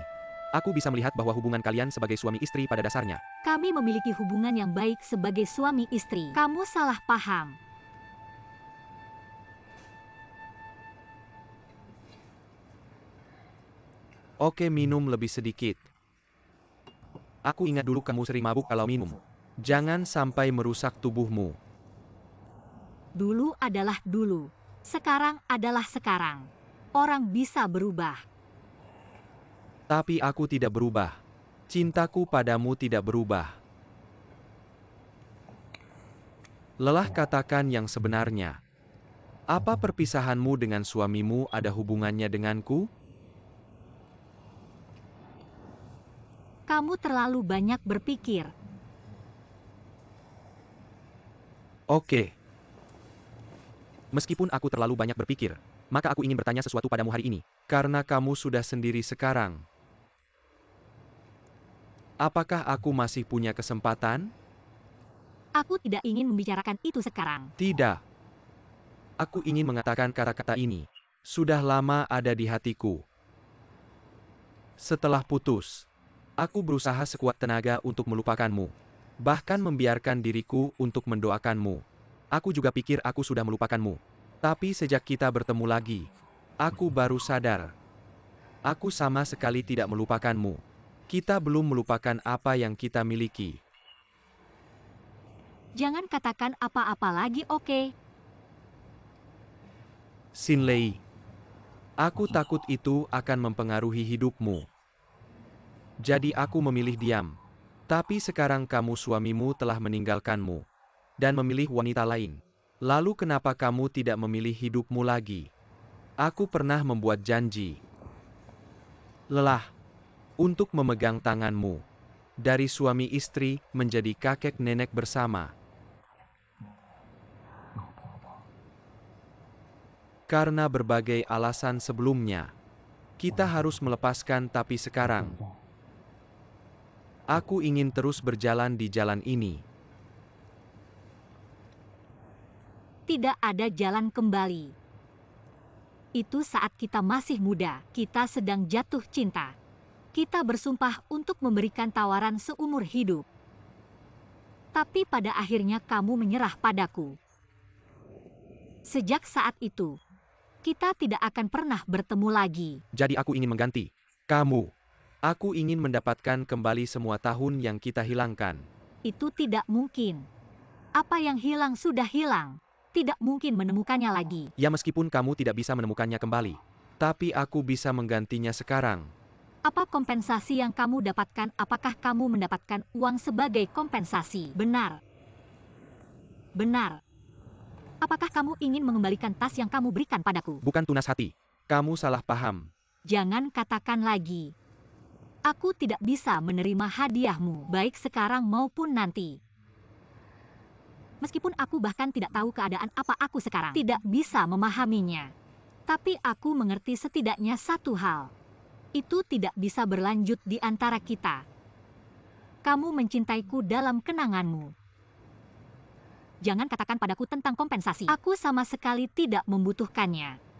Aku bisa melihat bahwa hubungan kalian sebagai suami istri pada dasarnya. Kami memiliki hubungan yang baik sebagai suami istri. Kamu salah paham. Oke, minum lebih sedikit. Aku ingat dulu kamu sering mabuk kalau minum. Jangan sampai merusak tubuhmu. Dulu adalah dulu. Sekarang adalah sekarang. Orang bisa berubah. Tapi aku tidak berubah. Cintaku padamu tidak berubah. Lelah, katakan yang sebenarnya. Apa perpisahanmu dengan suamimu ada hubungannya denganku? Kamu terlalu banyak berpikir. Oke. Meskipun aku terlalu banyak berpikir, maka aku ingin bertanya sesuatu padamu hari ini. Karena kamu sudah sendiri sekarang. Apakah aku masih punya kesempatan? Aku tidak ingin membicarakan itu sekarang. Tidak. Aku ingin mengatakan kata-kata ini. Sudah lama ada di hatiku. Setelah putus, aku berusaha sekuat tenaga untuk melupakanmu. Bahkan membiarkan diriku untuk mendoakanmu. Aku juga pikir aku sudah melupakanmu. Tapi sejak kita bertemu lagi, aku baru sadar. Aku sama sekali tidak melupakanmu. Kita belum melupakan apa yang kita miliki. Jangan katakan apa-apa lagi, oke? Xinlei, aku takut itu akan mempengaruhi hidupmu. Jadi aku memilih diam. Tapi sekarang kamu suamimu telah meninggalkanmu. Dan memilih wanita lain. Lalu kenapa kamu tidak memilih hidupmu lagi? Aku pernah membuat janji. Lelah. Untuk memegang tanganmu. Dari suami istri menjadi kakek nenek bersama. Karena berbagai alasan sebelumnya. Kita harus melepaskan, tapi sekarang Aku ingin terus berjalan di jalan ini. Tidak ada jalan kembali. Itu saat kita masih muda, kita sedang jatuh cinta. Kita bersumpah untuk memberikan tawaran seumur hidup. Tapi pada akhirnya kamu menyerah padaku. Sejak saat itu, kita tidak akan pernah bertemu lagi. Jadi aku ingin mengganti kamu. Aku ingin mendapatkan kembali semua tahun yang kita hilangkan. Itu tidak mungkin. Apa yang hilang sudah hilang. Tidak mungkin menemukannya lagi. Ya meskipun kamu tidak bisa menemukannya kembali. Tapi aku bisa menggantinya sekarang. Apa kompensasi yang kamu dapatkan? Apakah kamu mendapatkan uang sebagai kompensasi? Benar. Benar. Apakah kamu ingin mengembalikan tas yang kamu berikan padaku? Bukan tunas hati. Kamu salah paham. Jangan katakan lagi. Aku tidak bisa menerima hadiahmu, baik sekarang maupun nanti. Meskipun aku bahkan tidak tahu keadaan apa aku sekarang, tidak bisa memahaminya. Tapi aku mengerti setidaknya satu hal. Itu tidak bisa berlanjut di antara kita. Kamu mencintaiku dalam kenanganmu. Jangan katakan padaku tentang kompensasi. Aku sama sekali tidak membutuhkannya.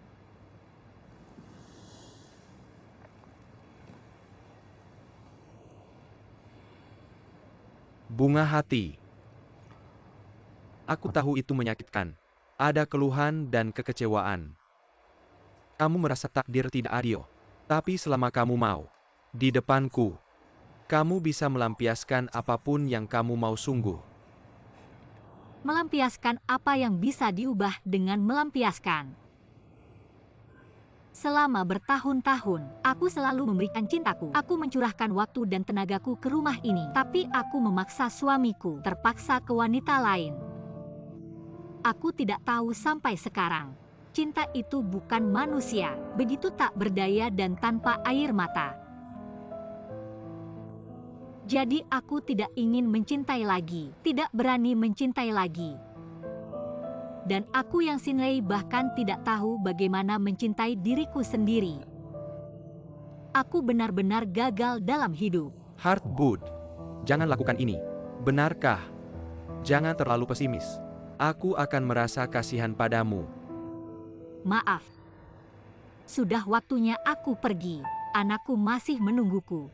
Bunga hati. Aku tahu itu menyakitkan. Ada keluhan dan kekecewaan. Kamu merasa takdir tidak adil. Tapi selama kamu mau, di depanku, kamu bisa melampiaskan apapun yang kamu mau sungguh. Melampiaskan apa yang bisa diubah dengan melampiaskan. Selama bertahun-tahun, aku selalu memberikan cintaku. Aku mencurahkan waktu dan tenagaku ke rumah ini. Tapi aku memaksa suamiku, terpaksa ke wanita lain. Aku tidak tahu sampai sekarang. Cinta itu bukan manusia, begitu tak berdaya dan tanpa air mata. Jadi aku tidak ingin mencintai lagi, tidak berani mencintai lagi. Dan aku yang Xinlei bahkan tidak tahu bagaimana mencintai diriku sendiri. Aku benar-benar gagal dalam hidup. Heartbud, jangan lakukan ini. Benarkah? Jangan terlalu pesimis. Aku akan merasa kasihan padamu. Maaf. Sudah waktunya aku pergi. Anakku masih menungguku.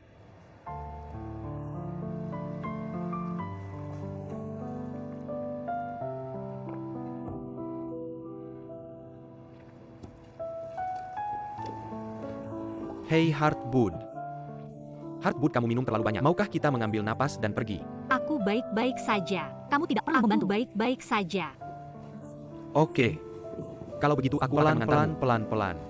Hei Heartbud. Heartbud, kamu minum terlalu banyak. Maukah kita mengambil napas dan pergi? Aku baik-baik saja. Kamu tidak pernah membantu. Baik-baik saja. Oke. Kalau begitu aku akan mengantarmu. Pelan-pelan.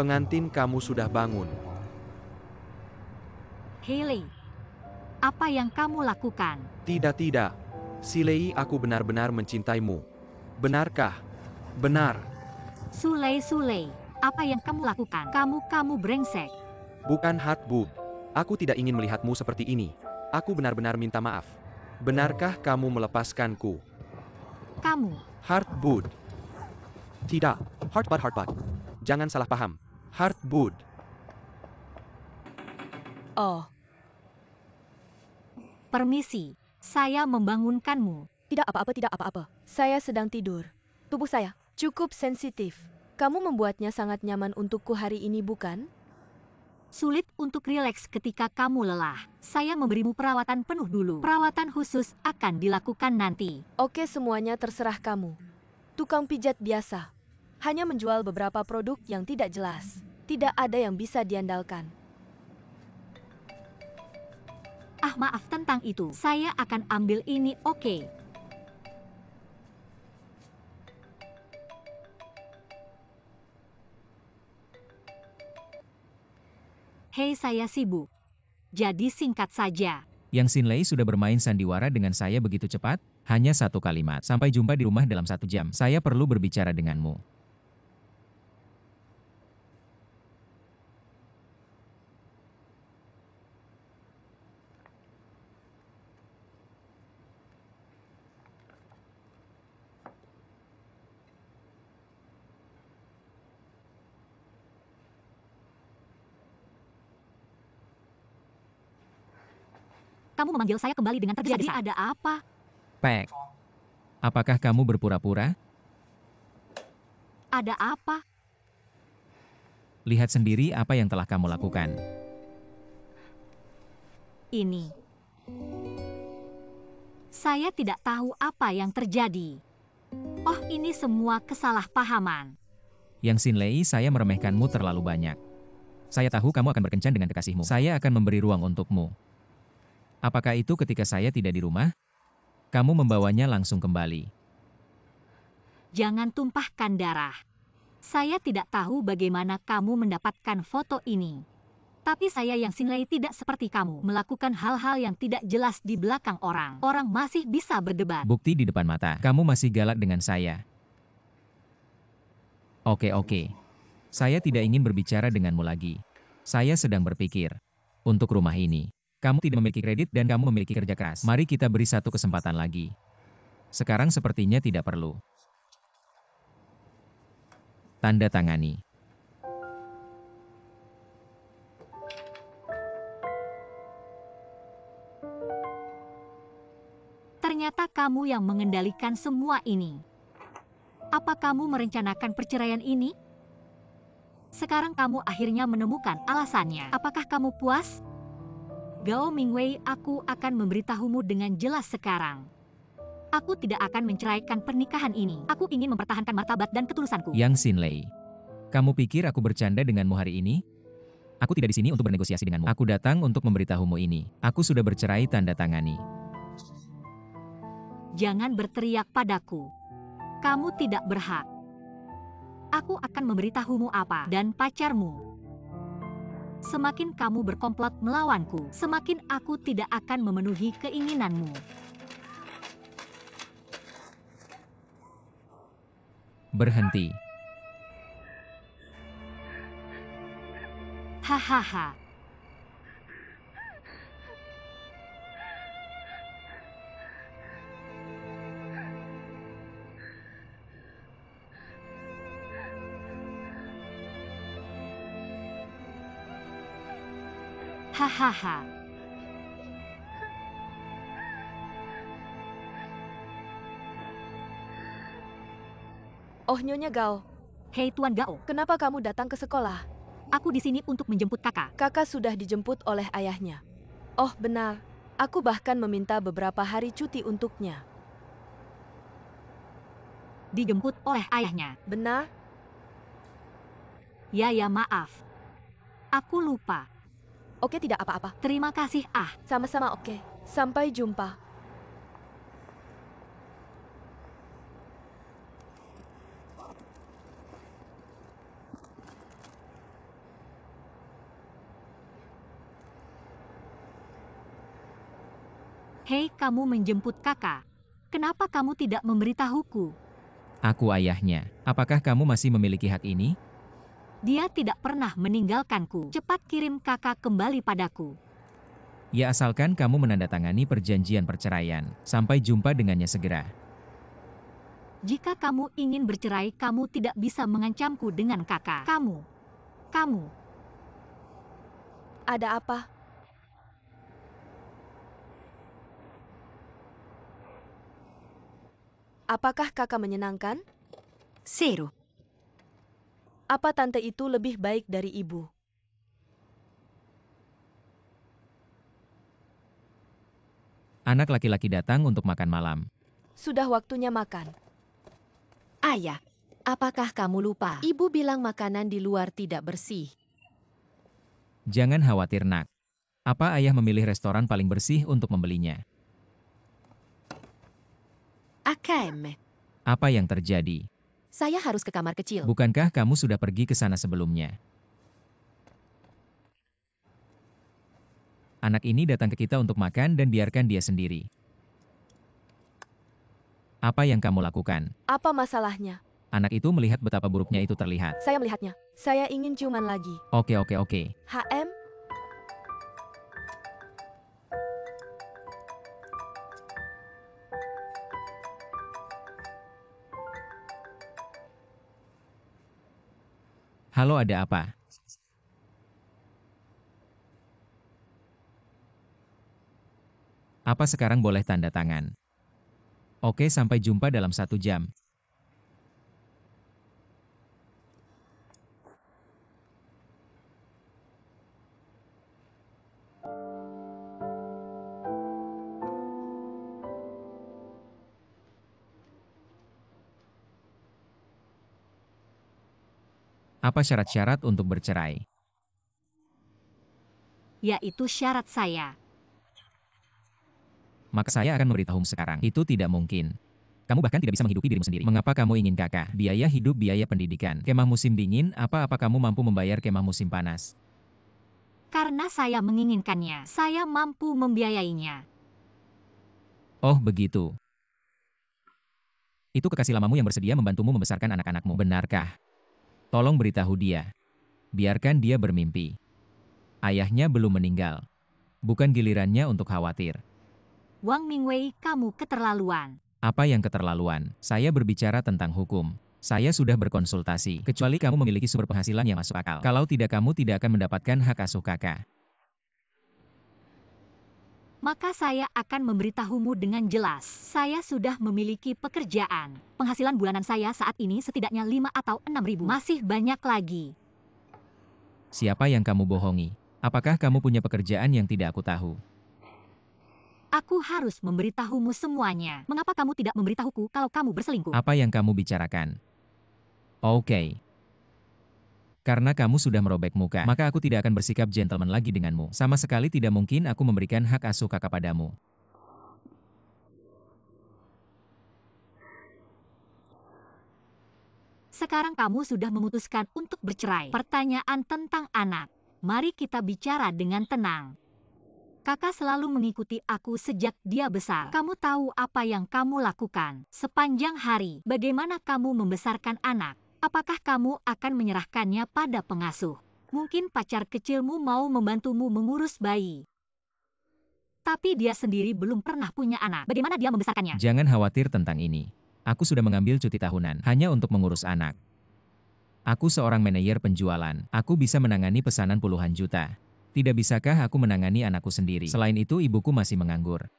Pengantin kamu sudah bangun. Hailey, apa yang kamu lakukan? Tidak. Xinlei, aku benar-benar mencintaimu. Benarkah? Benar. Xinlei, apa yang kamu lakukan? Kamu brengsek. Bukan Heartbud. Aku tidak ingin melihatmu seperti ini. Aku benar-benar minta maaf. Benarkah kamu melepaskanku? Kamu. Heartbud. Tidak. Heartbud. Jangan salah paham. Heartbud. Oh, Permisi, saya membangunkanmu. tidak apa-apa. Saya sedang tidur. Tubuh saya cukup sensitif. Kamu membuatnya sangat nyaman untukku hari ini, bukan? Sulit untuk rileks ketika kamu lelah. Saya memberimu perawatan penuh dulu. Perawatan khusus akan dilakukan nanti. Oke, semuanya terserah kamu. Tukang pijat biasa. Hanya menjual beberapa produk yang tidak jelas. Tidak ada yang bisa diandalkan. Ah, maaf tentang itu. Saya akan ambil ini, oke. Hei, saya sibuk. Jadi singkat saja. Yang Xinlei sudah bermain sandiwara dengan saya begitu cepat? Hanya satu kalimat. Sampai jumpa di rumah dalam 1 jam. Saya perlu berbicara denganmu. Kamu memanggil saya kembali dengan tergesa-gesa. Jadi ada apa? Pek. Apakah kamu berpura-pura? Ada apa? Lihat sendiri apa yang telah kamu lakukan. Ini. Saya tidak tahu apa yang terjadi. Oh, ini semua kesalahpahaman. Yang Xinlei, saya meremehkanmu terlalu banyak. Saya tahu kamu akan berkencan dengan kekasihmu. Saya akan memberi ruang untukmu. Apakah itu ketika saya tidak di rumah? Kamu membawanya langsung kembali. Jangan tumpahkan darah. Saya tidak tahu bagaimana kamu mendapatkan foto ini. Tapi saya yang Xinlei tidak seperti kamu, melakukan hal-hal yang tidak jelas di belakang orang. Orang masih bisa berdebat. Bukti di depan mata. Kamu masih galak dengan saya. Oke. Saya tidak ingin berbicara denganmu lagi. Saya sedang berpikir. Untuk rumah ini. Kamu tidak memiliki kredit dan kamu memiliki kerja keras. Mari kita beri satu kesempatan lagi. Sekarang sepertinya tidak perlu. Tanda tangani. Ternyata kamu yang mengendalikan semua ini. Apa kamu merencanakan perceraian ini? Sekarang kamu akhirnya menemukan alasannya. Apakah kamu puas? Gao Mingwei, aku akan memberitahumu dengan jelas sekarang. Aku tidak akan menceraikan pernikahan ini. Aku ingin mempertahankan martabat dan ketulusanku. Yang Xinlei. Kamu pikir aku bercanda denganmu hari ini? Aku tidak di sini untuk bernegosiasi denganmu. Aku datang untuk memberitahumu ini. Aku sudah bercerai tanda tangani. Jangan berteriak padaku. Kamu tidak berhak. Aku akan memberitahumu apa dan pacarmu. Semakin kamu berkomplot melawanku, semakin aku tidak akan memenuhi keinginanmu. Berhenti. Hahaha. Hahaha. Oh, Nyonya Gao. Hei Tuan Gao, Kenapa kamu datang ke sekolah? aku di sini untuk menjemput kakak. Kakak sudah dijemput oleh ayahnya. Oh, benar. Aku bahkan meminta beberapa hari cuti untuknya. Dijemput oleh ayahnya. Benar? Ya, maaf. Aku lupa. Oke, tidak apa-apa. Terima kasih, Sama-sama, oke. Sampai jumpa. Hei, kamu menjemput kakak. Kenapa kamu tidak memberitahuku? Aku ayahnya. Apakah kamu masih memiliki hak ini? Dia tidak pernah meninggalkanku. Cepat kirim kakak kembali padaku. Ya asalkan kamu menandatangani perjanjian perceraian. Sampai jumpa dengannya segera. Jika kamu ingin bercerai, kamu tidak bisa mengancamku dengan kakak. Kamu. Ada apa? Apakah kakak menyenangkan? Zero. Apa tante itu lebih baik dari ibu? Anak laki-laki datang untuk makan malam. Sudah waktunya makan. Ayah, apakah kamu lupa? Ibu bilang makanan di luar tidak bersih. Jangan khawatir nak. Apa ayah memilih restoran paling bersih untuk membelinya? Akem. Apa yang terjadi? Saya harus ke kamar kecil. Bukankah kamu sudah pergi ke sana sebelumnya? Anak ini datang ke kita untuk makan dan biarkan dia sendiri. Apa yang kamu lakukan? Apa masalahnya? Anak itu melihat betapa buruknya itu terlihat. Saya melihatnya. Saya ingin ciuman lagi. Oke. HM? Halo, ada apa? Apa sekarang boleh tanda tangan? Oke, sampai jumpa dalam 1 jam. Apa syarat-syarat untuk bercerai? Yaitu syarat saya. Maka saya akan memberitahumu sekarang. Itu tidak mungkin. Kamu bahkan tidak bisa menghidupi dirimu sendiri. Mengapa kamu ingin kakak? Biaya hidup, biaya pendidikan. Kemah musim dingin, apa kamu mampu membayar kemah musim panas? Karena saya menginginkannya, saya mampu membiayainya. Oh, begitu. Itu kekasih lamamu yang bersedia membantumu membesarkan anak-anakmu. Benarkah? Tolong beritahu dia. Biarkan dia bermimpi. Ayahnya belum meninggal. Bukan gilirannya untuk khawatir. Wang Mingwei, kamu keterlaluan. Apa yang keterlaluan? Saya berbicara tentang hukum. Saya sudah berkonsultasi. Kecuali kamu memiliki sumber penghasilan yang masuk akal. Kalau tidak, kamu tidak akan mendapatkan hak asuh kakak. Maka saya akan memberitahumu dengan jelas. Saya sudah memiliki pekerjaan. Penghasilan bulanan saya saat ini setidaknya 5 atau 6 ribu. Masih banyak lagi. Siapa yang kamu bohongi? Apakah kamu punya pekerjaan yang tidak aku tahu? Aku harus memberitahumu semuanya. Mengapa kamu tidak memberitahuku kalau kamu berselingkuh? Apa yang kamu bicarakan? Oke. Karena kamu sudah merobek muka, maka aku tidak akan bersikap gentleman lagi denganmu. Sama sekali tidak mungkin aku memberikan hak asuh kakak padamu. Sekarang kamu sudah memutuskan untuk bercerai. Pertanyaan tentang anak. Mari kita bicara dengan tenang. Kakak selalu mengikuti aku sejak dia besar. Kamu tahu apa yang kamu lakukan sepanjang hari. Bagaimana kamu membesarkan anak? Apakah kamu akan menyerahkannya pada pengasuh? Mungkin pacar kecilmu mau membantumu mengurus bayi. Tapi dia sendiri belum pernah punya anak. Bagaimana dia membesarkannya? Jangan khawatir tentang ini. Aku sudah mengambil cuti tahunan, hanya untuk mengurus anak. Aku seorang manajer penjualan. Aku bisa menangani pesanan puluhan juta. Tidak bisakah aku menangani anakku sendiri? Selain itu, ibuku masih menganggur.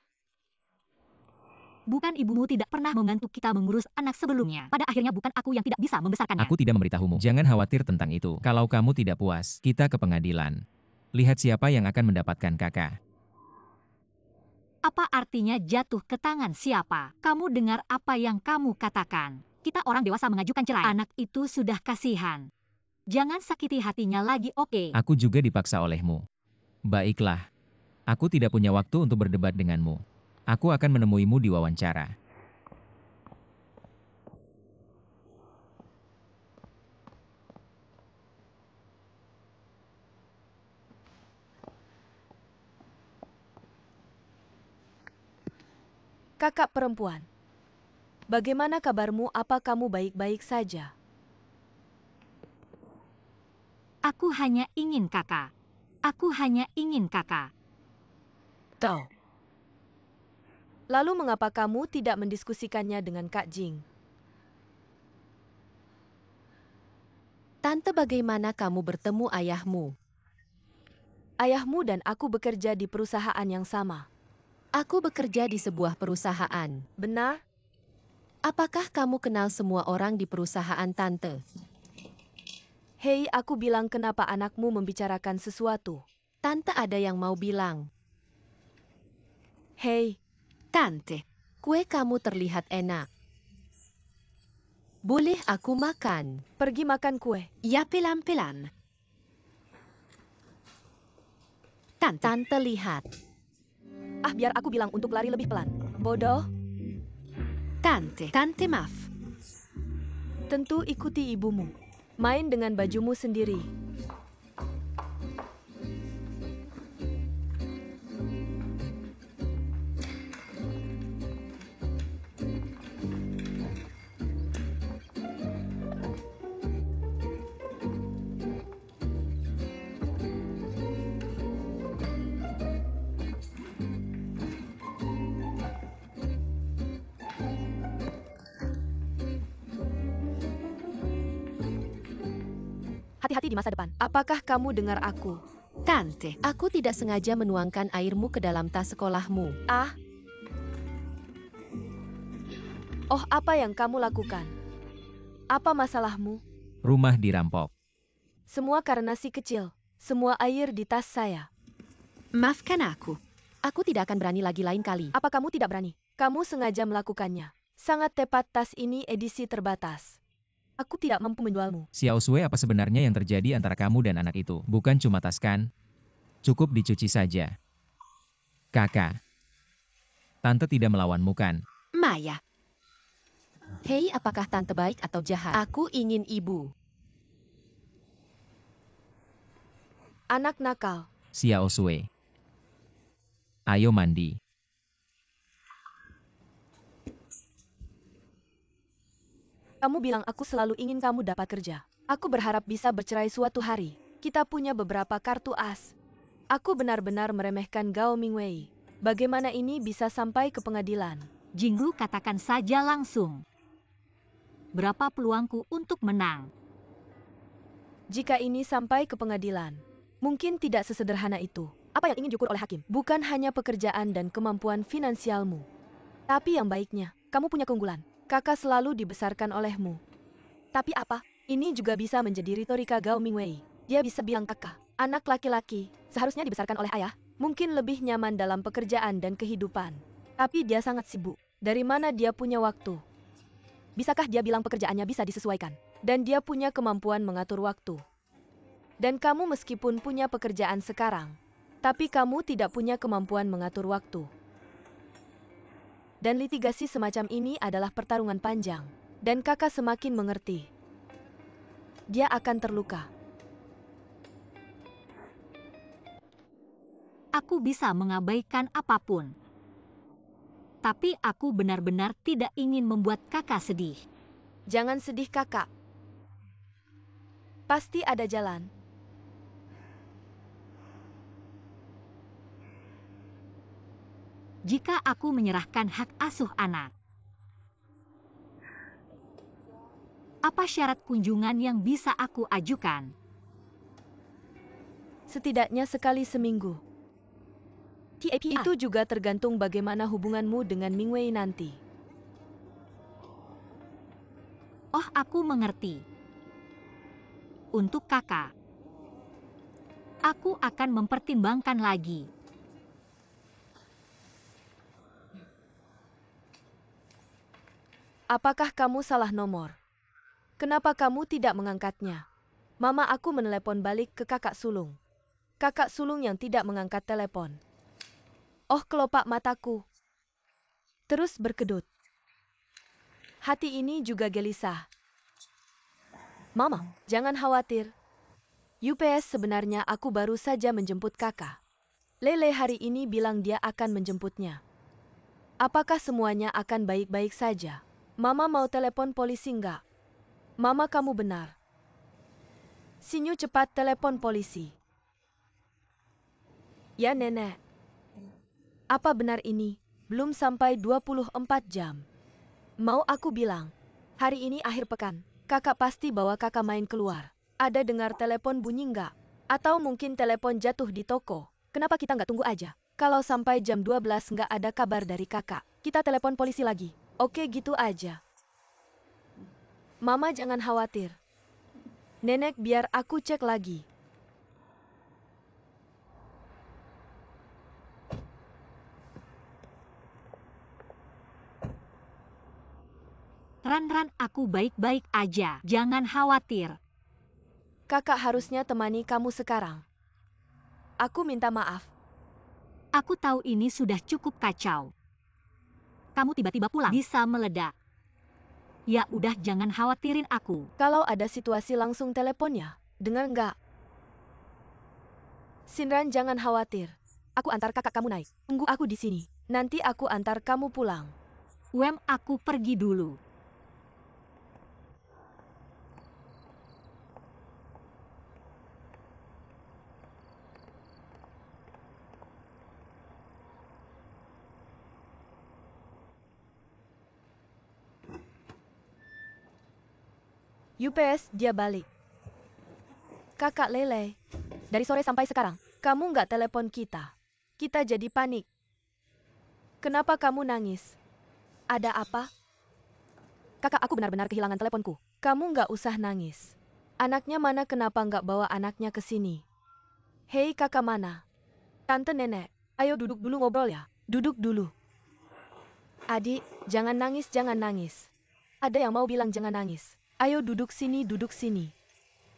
Bukan ibumu tidak pernah membantu kita mengurus anak sebelumnya. Pada akhirnya bukan aku yang tidak bisa membesarkannya. Aku tidak memberitahumu. Jangan khawatir tentang itu. Kalau kamu tidak puas, kita ke pengadilan. Lihat siapa yang akan mendapatkan kakak. Apa artinya jatuh ke tangan siapa? Kamu dengar apa yang kamu katakan. Kita orang dewasa mengajukan cerai. Anak itu sudah kasihan. Jangan sakiti hatinya lagi, oke? Aku juga dipaksa olehmu. Baiklah. Aku tidak punya waktu untuk berdebat denganmu. Aku akan menemuimu di wawancara. Kakak perempuan. Bagaimana kabarmu? Apa kamu baik-baik saja? Aku hanya ingin kakak. Aku hanya ingin kakak. Tahu. Lalu mengapa kamu tidak mendiskusikannya dengan Kak Jing? Tante, bagaimana kamu bertemu ayahmu? Ayahmu dan aku bekerja di perusahaan yang sama. Aku bekerja di sebuah perusahaan. Benar? Apakah kamu kenal semua orang di perusahaan Tante? Hei, aku bilang kenapa anakmu membicarakan sesuatu. Tante ada yang mau bilang. Hei, Tante, kue kamu terlihat enak. Boleh aku makan? Pergi makan kue. Ya, pelan-pelan. Tante lihat. Ah, biar aku bilang untuk lari lebih pelan. Bodoh. Tante maaf. Tentu ikuti ibumu. Main dengan bajumu sendiri. Hati-hati di masa depan. Apakah kamu dengar aku? Tante, aku tidak sengaja menuangkan airmu ke dalam tas sekolahmu. Ah. Oh, apa yang kamu lakukan? Apa masalahmu? Rumah dirampok. Semua karena si kecil. Semua air di tas saya. Maafkan aku. Aku tidak akan berani lagi lain kali. Apa kamu tidak berani? Kamu sengaja melakukannya. Sangat tepat, tas ini edisi terbatas. Aku tidak mampu menjualmu. Xiao Sui, apa sebenarnya yang terjadi antara kamu dan anak itu? Bukan cuma tas kan? Cukup dicuci saja. Kakak. Tante tidak melawanmu kan? Maya. Hei, apakah tante baik atau jahat? Aku ingin ibu. Anak nakal. Xiao Sui. Ayo mandi. Kamu bilang aku selalu ingin kamu dapat kerja. Aku berharap bisa bercerai suatu hari. Kita punya beberapa kartu as. Aku benar-benar meremehkan Gao Mingwei. Bagaimana ini bisa sampai ke pengadilan? Jinggu, katakan saja langsung. Berapa peluangku untuk menang? Jika ini sampai ke pengadilan, mungkin tidak sesederhana itu. Apa yang ingin diukur oleh hakim? Bukan hanya pekerjaan dan kemampuan finansialmu. Tapi yang baiknya, kamu punya keunggulan. Kakak selalu dibesarkan olehmu. Tapi apa? Ini juga bisa menjadi retorika Gao Mingwei. Dia bisa bilang kakak, anak laki-laki, seharusnya dibesarkan oleh ayah, mungkin lebih nyaman dalam pekerjaan dan kehidupan. Tapi dia sangat sibuk. Dari mana dia punya waktu? Bisakah dia bilang pekerjaannya bisa disesuaikan? Dan dia punya kemampuan mengatur waktu. Dan kamu meskipun punya pekerjaan sekarang, tapi kamu tidak punya kemampuan mengatur waktu. Dan litigasi semacam ini adalah pertarungan panjang. Dan kakak semakin mengerti. Dia akan terluka. Aku bisa mengabaikan apapun. Tapi aku benar-benar tidak ingin membuat kakak sedih. Jangan sedih kakak. Pasti ada jalan. Jika aku menyerahkan hak asuh anak, apa syarat kunjungan yang bisa aku ajukan? Setidaknya sekali seminggu. Itu juga tergantung bagaimana hubunganmu dengan Mingwei nanti. Oh, aku mengerti. Untuk kakak, aku akan mempertimbangkan lagi. Apakah kamu salah nomor? Kenapa kamu tidak mengangkatnya? Mama aku menelepon balik ke kakak sulung. Kakak sulung yang tidak mengangkat telepon. Oh, kelopak mataku. Terus berkedut. Hati ini juga gelisah. Mama, jangan khawatir. UPS, sebenarnya aku baru saja menjemput kakak. Lele hari ini bilang dia akan menjemputnya. Apakah semuanya akan baik-baik saja? Mama mau telepon polisi enggak? Mama, kamu benar. Sinyu, cepat telepon polisi. Ya, Nenek. Apa benar ini? Belum sampai 24 jam. Mau aku bilang, hari ini akhir pekan. Kakak pasti bawa kakak main keluar. Ada dengar telepon bunyi enggak? Atau mungkin telepon jatuh di toko. Kenapa kita nggak tunggu aja? Kalau sampai jam 12 nggak ada kabar dari kakak, kita telepon polisi lagi. Oke, gitu aja. Mama jangan khawatir. Nenek, biar aku cek lagi. Ran, aku baik-baik aja. Jangan khawatir. Kakak harusnya temani kamu sekarang. Aku minta maaf. Aku tahu ini sudah cukup kacau. Kamu tiba-tiba pulang. Bisa meledak. Ya udah, jangan khawatirin aku. Kalau ada situasi langsung telepon ya. Dengar nggak? Sinran, jangan khawatir. Aku antar kakak kamu naik. Tunggu aku di sini. Nanti aku antar kamu pulang. Aku pergi dulu. UPS, dia balik. Kakak Lele, dari sore sampai sekarang, kamu nggak telepon kita. Kita jadi panik. Kenapa kamu nangis? Ada apa? Kakak, aku benar-benar kehilangan teleponku. Kamu nggak usah nangis. Anaknya mana, kenapa nggak bawa anaknya ke sini? Hei kakak mana? Tante, nenek, ayo duduk dulu ngobrol ya. Duduk dulu. Adik, jangan nangis, jangan nangis. Ada yang mau bilang jangan nangis. Ayo duduk sini, duduk sini.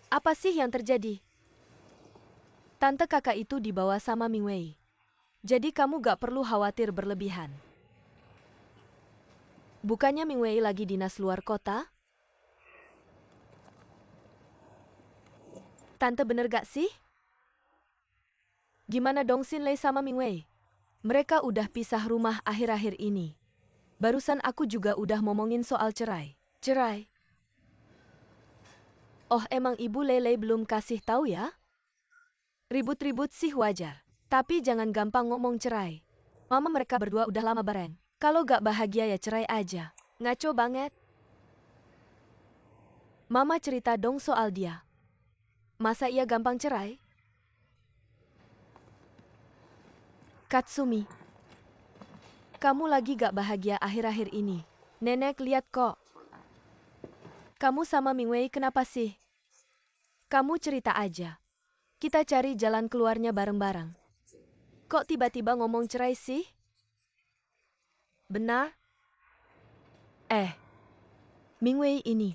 Apa sih yang terjadi? Tante, kakak itu dibawa sama Mingwei. Jadi kamu gak perlu khawatir berlebihan. Bukannya Mingwei lagi dinas luar kota? Tante, bener gak sih? Gimana dong Xinlei sama Mingwei? Mereka udah pisah rumah akhir-akhir ini. Barusan aku juga udah ngomongin soal cerai. Cerai? Oh, emang Ibu Lele belum kasih tahu ya? Ribut-ribut sih wajar. Tapi jangan gampang ngomong cerai. Mama mereka berdua udah lama bareng. Kalau gak bahagia ya cerai aja. Ngaco banget. Mama cerita dong soal dia. Masa ia gampang cerai? Katsumi, kamu lagi gak bahagia akhir-akhir ini. Nenek lihat kok. Kamu sama Mingwei kenapa sih? Kamu cerita aja. Kita cari jalan keluarnya bareng-bareng. Kok tiba-tiba ngomong cerai sih? Benar? Mingwei ini.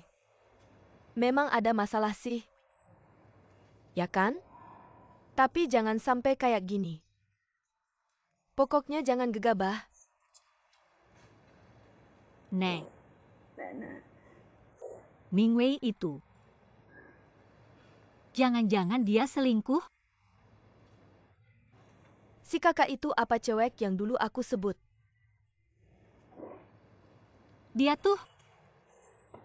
Memang ada masalah sih. Ya kan? Tapi jangan sampai kayak gini. Pokoknya jangan gegabah. Nek. Mingwei itu. Jangan-jangan dia selingkuh? Si kakak itu apa cewek yang dulu aku sebut? Dia tuh.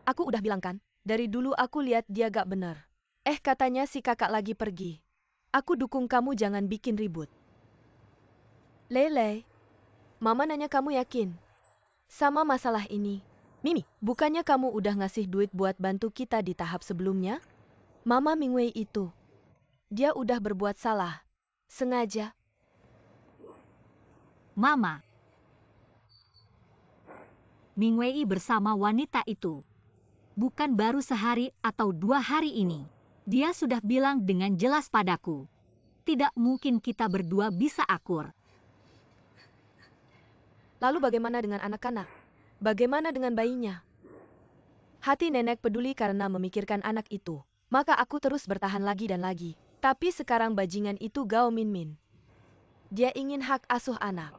Aku udah bilang kan, dari dulu aku lihat dia gak bener. Katanya si kakak lagi pergi. Aku dukung kamu jangan bikin ribut. Lele, Mama nanya kamu yakin? Sama masalah ini. Mimi, bukannya kamu udah ngasih duit buat bantu kita di tahap sebelumnya? Mama Mingwei itu. Dia udah berbuat salah. Sengaja. Mama. Mingwei bersama wanita itu. Bukan baru sehari atau 2 hari ini. Dia sudah bilang dengan jelas padaku. Tidak mungkin kita berdua bisa akur. Lalu bagaimana dengan anak-anak? Bagaimana dengan bayinya? Hati nenek peduli karena memikirkan anak itu. Maka aku terus bertahan lagi dan lagi. Tapi sekarang bajingan itu Gao Minmin. Dia ingin hak asuh anak.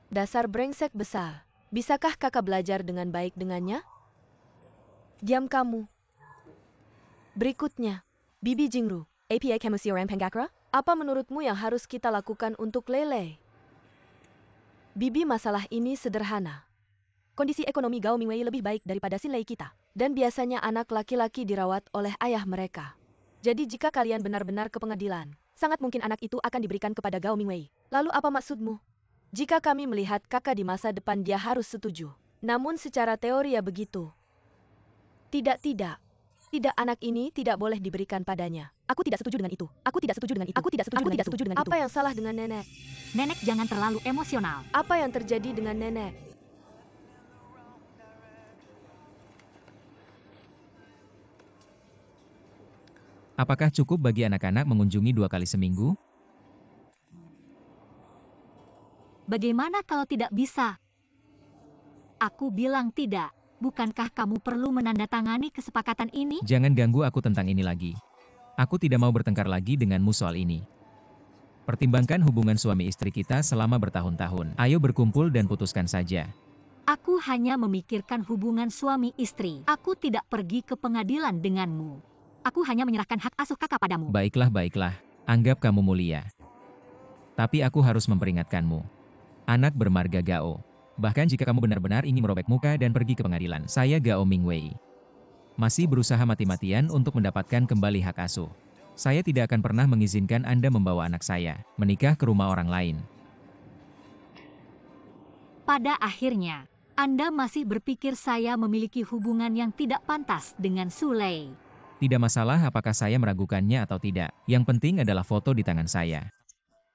Dasar brengsek besar. Bisakah kakak belajar dengan baik dengannya? Diam kamu. Berikutnya, Bibi Jingru, APA Kemusioran Penggakra, apa menurutmu yang harus kita lakukan untuk Lele? Bibi, masalah ini sederhana. Kondisi ekonomi Gao Mingwei lebih baik daripada Xinlei kita. Dan biasanya anak laki-laki dirawat oleh ayah mereka. Jadi jika kalian benar-benar ke pengadilan, sangat mungkin anak itu akan diberikan kepada Gao Mingwei. Lalu apa maksudmu? Jika kami melihat kakak di masa depan dia harus setuju. Namun secara teori ya begitu. Tidak. Tidak, anak ini tidak boleh diberikan padanya. Aku tidak setuju dengan itu. Aku tidak setuju dengan itu. Aku tidak setuju dengan itu. Apa yang salah dengan nenek? Nenek jangan terlalu emosional. Apa yang terjadi dengan nenek? Apakah cukup bagi anak-anak mengunjungi 2 kali seminggu? Bagaimana kalau tidak bisa? Aku bilang tidak. Bukankah kamu perlu menandatangani kesepakatan ini? Jangan ganggu aku tentang ini lagi. Aku tidak mau bertengkar lagi denganmu soal ini. Pertimbangkan hubungan suami istri kita selama bertahun-tahun. Ayo berkumpul dan putuskan saja. Aku hanya memikirkan hubungan suami istri. Aku tidak pergi ke pengadilan denganmu. Aku hanya menyerahkan hak asuh kakak padamu. Baiklah, baiklah. Anggap kamu mulia. Tapi aku harus memperingatkanmu. Anak bermarga Gao. Bahkan jika kamu benar-benar ingin merobek muka dan pergi ke pengadilan, saya Gao Mingwei masih berusaha mati-matian untuk mendapatkan kembali hak asuh. Saya tidak akan pernah mengizinkan Anda membawa anak saya menikah ke rumah orang lain. Pada akhirnya, Anda masih berpikir saya memiliki hubungan yang tidak pantas dengan Sulei. Tidak masalah apakah saya meragukannya atau tidak. Yang penting adalah foto di tangan saya.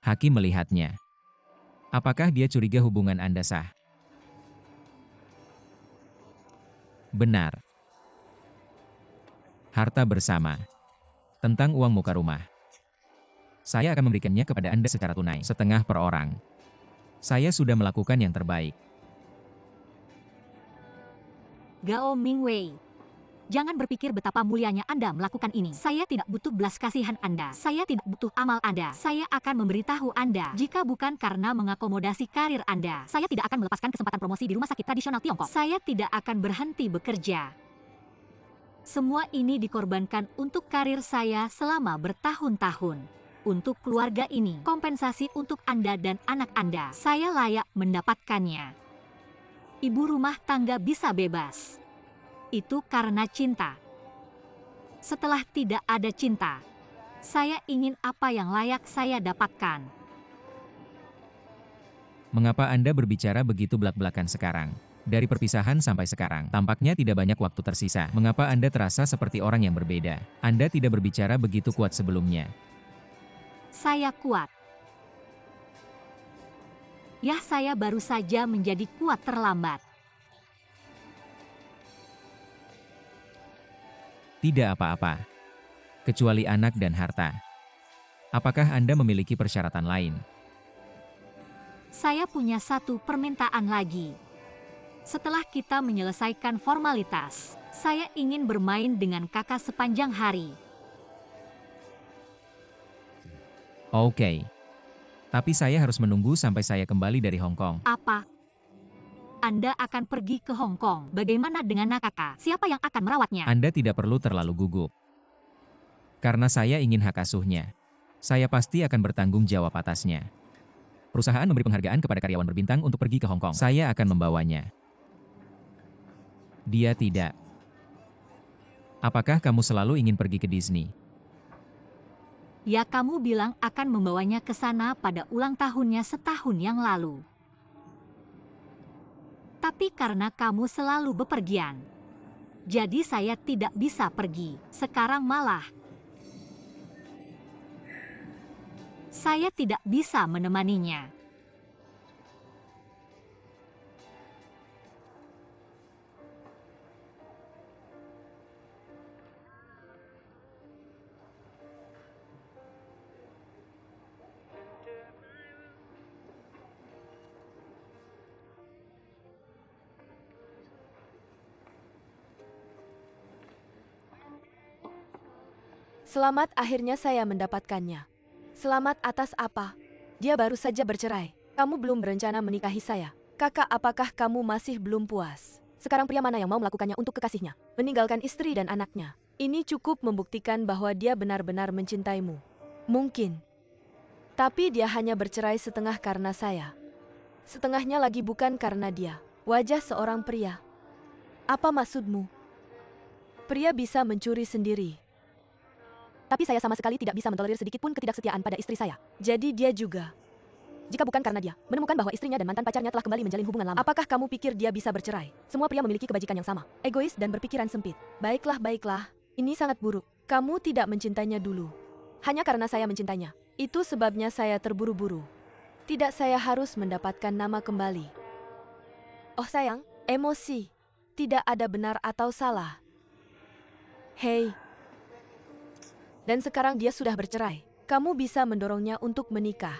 Hakim melihatnya. Apakah dia curiga hubungan Anda sah? Benar. Harta bersama. Tentang uang muka rumah. Saya akan memberikannya kepada Anda secara tunai, setengah per orang. Saya sudah melakukan yang terbaik. Gao Mingwei, jangan berpikir betapa mulianya Anda melakukan ini. Saya tidak butuh belas kasihan Anda. Saya tidak butuh amal Anda. Saya akan memberitahu Anda. Jika bukan karena mengakomodasi karir Anda, saya tidak akan melepaskan kesempatan promosi di rumah sakit tradisional Tiongkok. Saya tidak akan berhenti bekerja. Semua ini dikorbankan untuk karir saya selama bertahun-tahun. Untuk keluarga ini, kompensasi untuk Anda dan anak Anda. Saya layak mendapatkannya. Ibu rumah tangga bisa bebas. Itu karena cinta. Setelah tidak ada cinta, saya ingin apa yang layak saya dapatkan. Mengapa Anda berbicara begitu belak-belakan sekarang? Dari perpisahan sampai sekarang, tampaknya tidak banyak waktu tersisa. Mengapa Anda terasa seperti orang yang berbeda? Anda tidak berbicara begitu kuat sebelumnya. Saya kuat. Ya, saya baru saja menjadi kuat terlambat. Tidak apa-apa. Kecuali anak dan harta. Apakah Anda memiliki persyaratan lain? Saya punya satu permintaan lagi. Setelah kita menyelesaikan formalitas, saya ingin bermain dengan kakak sepanjang hari. Oke. Tapi saya harus menunggu sampai saya kembali dari Hong Kong. Apa? Anda akan pergi ke Hong Kong. Bagaimana dengan kakak? Siapa yang akan merawatnya? Anda tidak perlu terlalu gugup. Karena saya ingin hak asuhnya. Saya pasti akan bertanggung jawab atasnya. Perusahaan memberi penghargaan kepada karyawan berbintang untuk pergi ke Hong Kong. Saya akan membawanya. Dia tidak. Apakah kamu selalu ingin pergi ke Disney? Ya, kamu bilang akan membawanya ke sana pada ulang tahunnya setahun yang lalu. Tapi karena kamu selalu bepergian, jadi saya tidak bisa pergi. Sekarang malah saya tidak bisa menemaninya. Selamat, akhirnya saya mendapatkannya. Selamat atas apa? Dia baru saja bercerai. Kamu belum berencana menikahi saya. Kakak, apakah kamu masih belum puas? Sekarang pria mana yang mau melakukannya untuk kekasihnya? Meninggalkan istri dan anaknya. Ini cukup membuktikan bahwa dia benar-benar mencintaimu. Mungkin. Tapi dia hanya bercerai setengah karena saya. Setengahnya lagi bukan karena dia. Wajah seorang pria. Apa maksudmu? Pria bisa mencuri sendiri. Tapi saya sama sekali tidak bisa mentolerir sedikit pun ketidaksetiaan pada istri saya. Jadi dia juga. Jika bukan karena dia menemukan bahwa istrinya dan mantan pacarnya telah kembali menjalin hubungan lama, apakah kamu pikir dia bisa bercerai? Semua pria memiliki kebajikan yang sama, egois dan berpikiran sempit. Baiklah, baiklah. Ini sangat buruk. Kamu tidak mencintainya dulu. Hanya karena saya mencintainya. Itu sebabnya saya terburu-buru. Tidak, saya harus mendapatkan nama kembali. Oh sayang, emosi. Tidak ada benar atau salah. Hei. Dan sekarang dia sudah bercerai. Kamu bisa mendorongnya untuk menikah.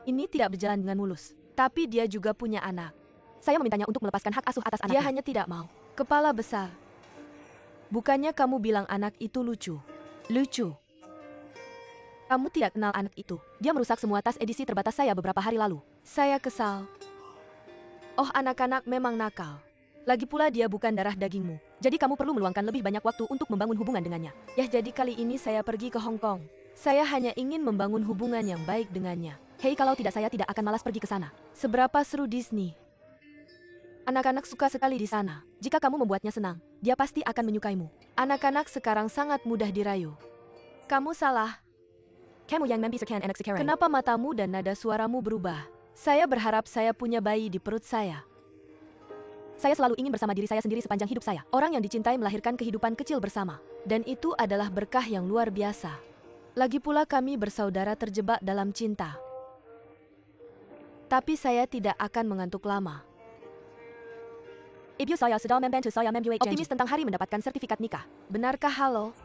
Ini tidak berjalan dengan mulus. Tapi dia juga punya anak. Saya memintanya untuk melepaskan hak asuh atas anaknya. Dia hanya tidak mau. Kepala besar. Bukannya kamu bilang anak itu lucu? Lucu. Kamu tidak kenal anak itu. Dia merusak semua tas edisi terbatas saya beberapa hari lalu. Saya kesal. Oh, anak-anak memang nakal. Lagi pula dia bukan darah dagingmu. Jadi kamu perlu meluangkan lebih banyak waktu untuk membangun hubungan dengannya. Ya, jadi kali ini saya pergi ke Hong Kong. Saya hanya ingin membangun hubungan yang baik dengannya. Hei, kalau tidak saya tidak akan malas pergi ke sana. Seberapa seru Disney. Anak-anak suka sekali di sana. Jika kamu membuatnya senang, dia pasti akan menyukaimu. Anak-anak sekarang sangat mudah dirayu. Kamu salah. Kamu yang membisarkan anak sekarang. Kenapa matamu dan nada suaramu berubah? Saya berharap saya punya bayi di perut saya. Saya selalu ingin bersama diri saya sendiri sepanjang hidup saya. Orang yang dicintai melahirkan kehidupan kecil bersama. Dan itu adalah berkah yang luar biasa. Lagi pula kami bersaudara terjebak dalam cinta. Tapi saya tidak akan mengantuk lama. Ibu saya sedang membantu saya membuat optimis tentang hari mendapatkan sertifikat nikah. Benarkah halo?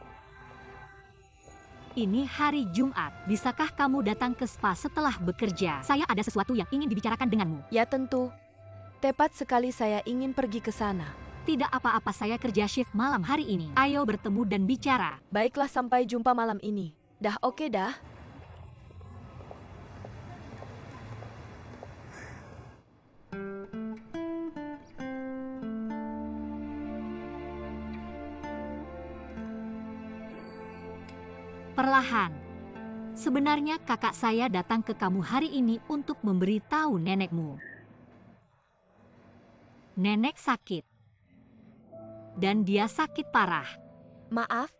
Ini hari Jumat. Bisakah kamu datang ke spa setelah bekerja? Saya ada sesuatu yang ingin dibicarakan denganmu. Ya tentu. Tepat sekali saya ingin pergi ke sana. Tidak apa-apa, saya kerja shift malam hari ini. Ayo bertemu dan bicara. Baiklah, sampai jumpa malam ini. Dah, oke dah. Perlahan. Sebenarnya kakak saya datang ke kamu hari ini untuk memberitahu nenekmu. Nenek sakit. Dan dia sakit parah. Maaf?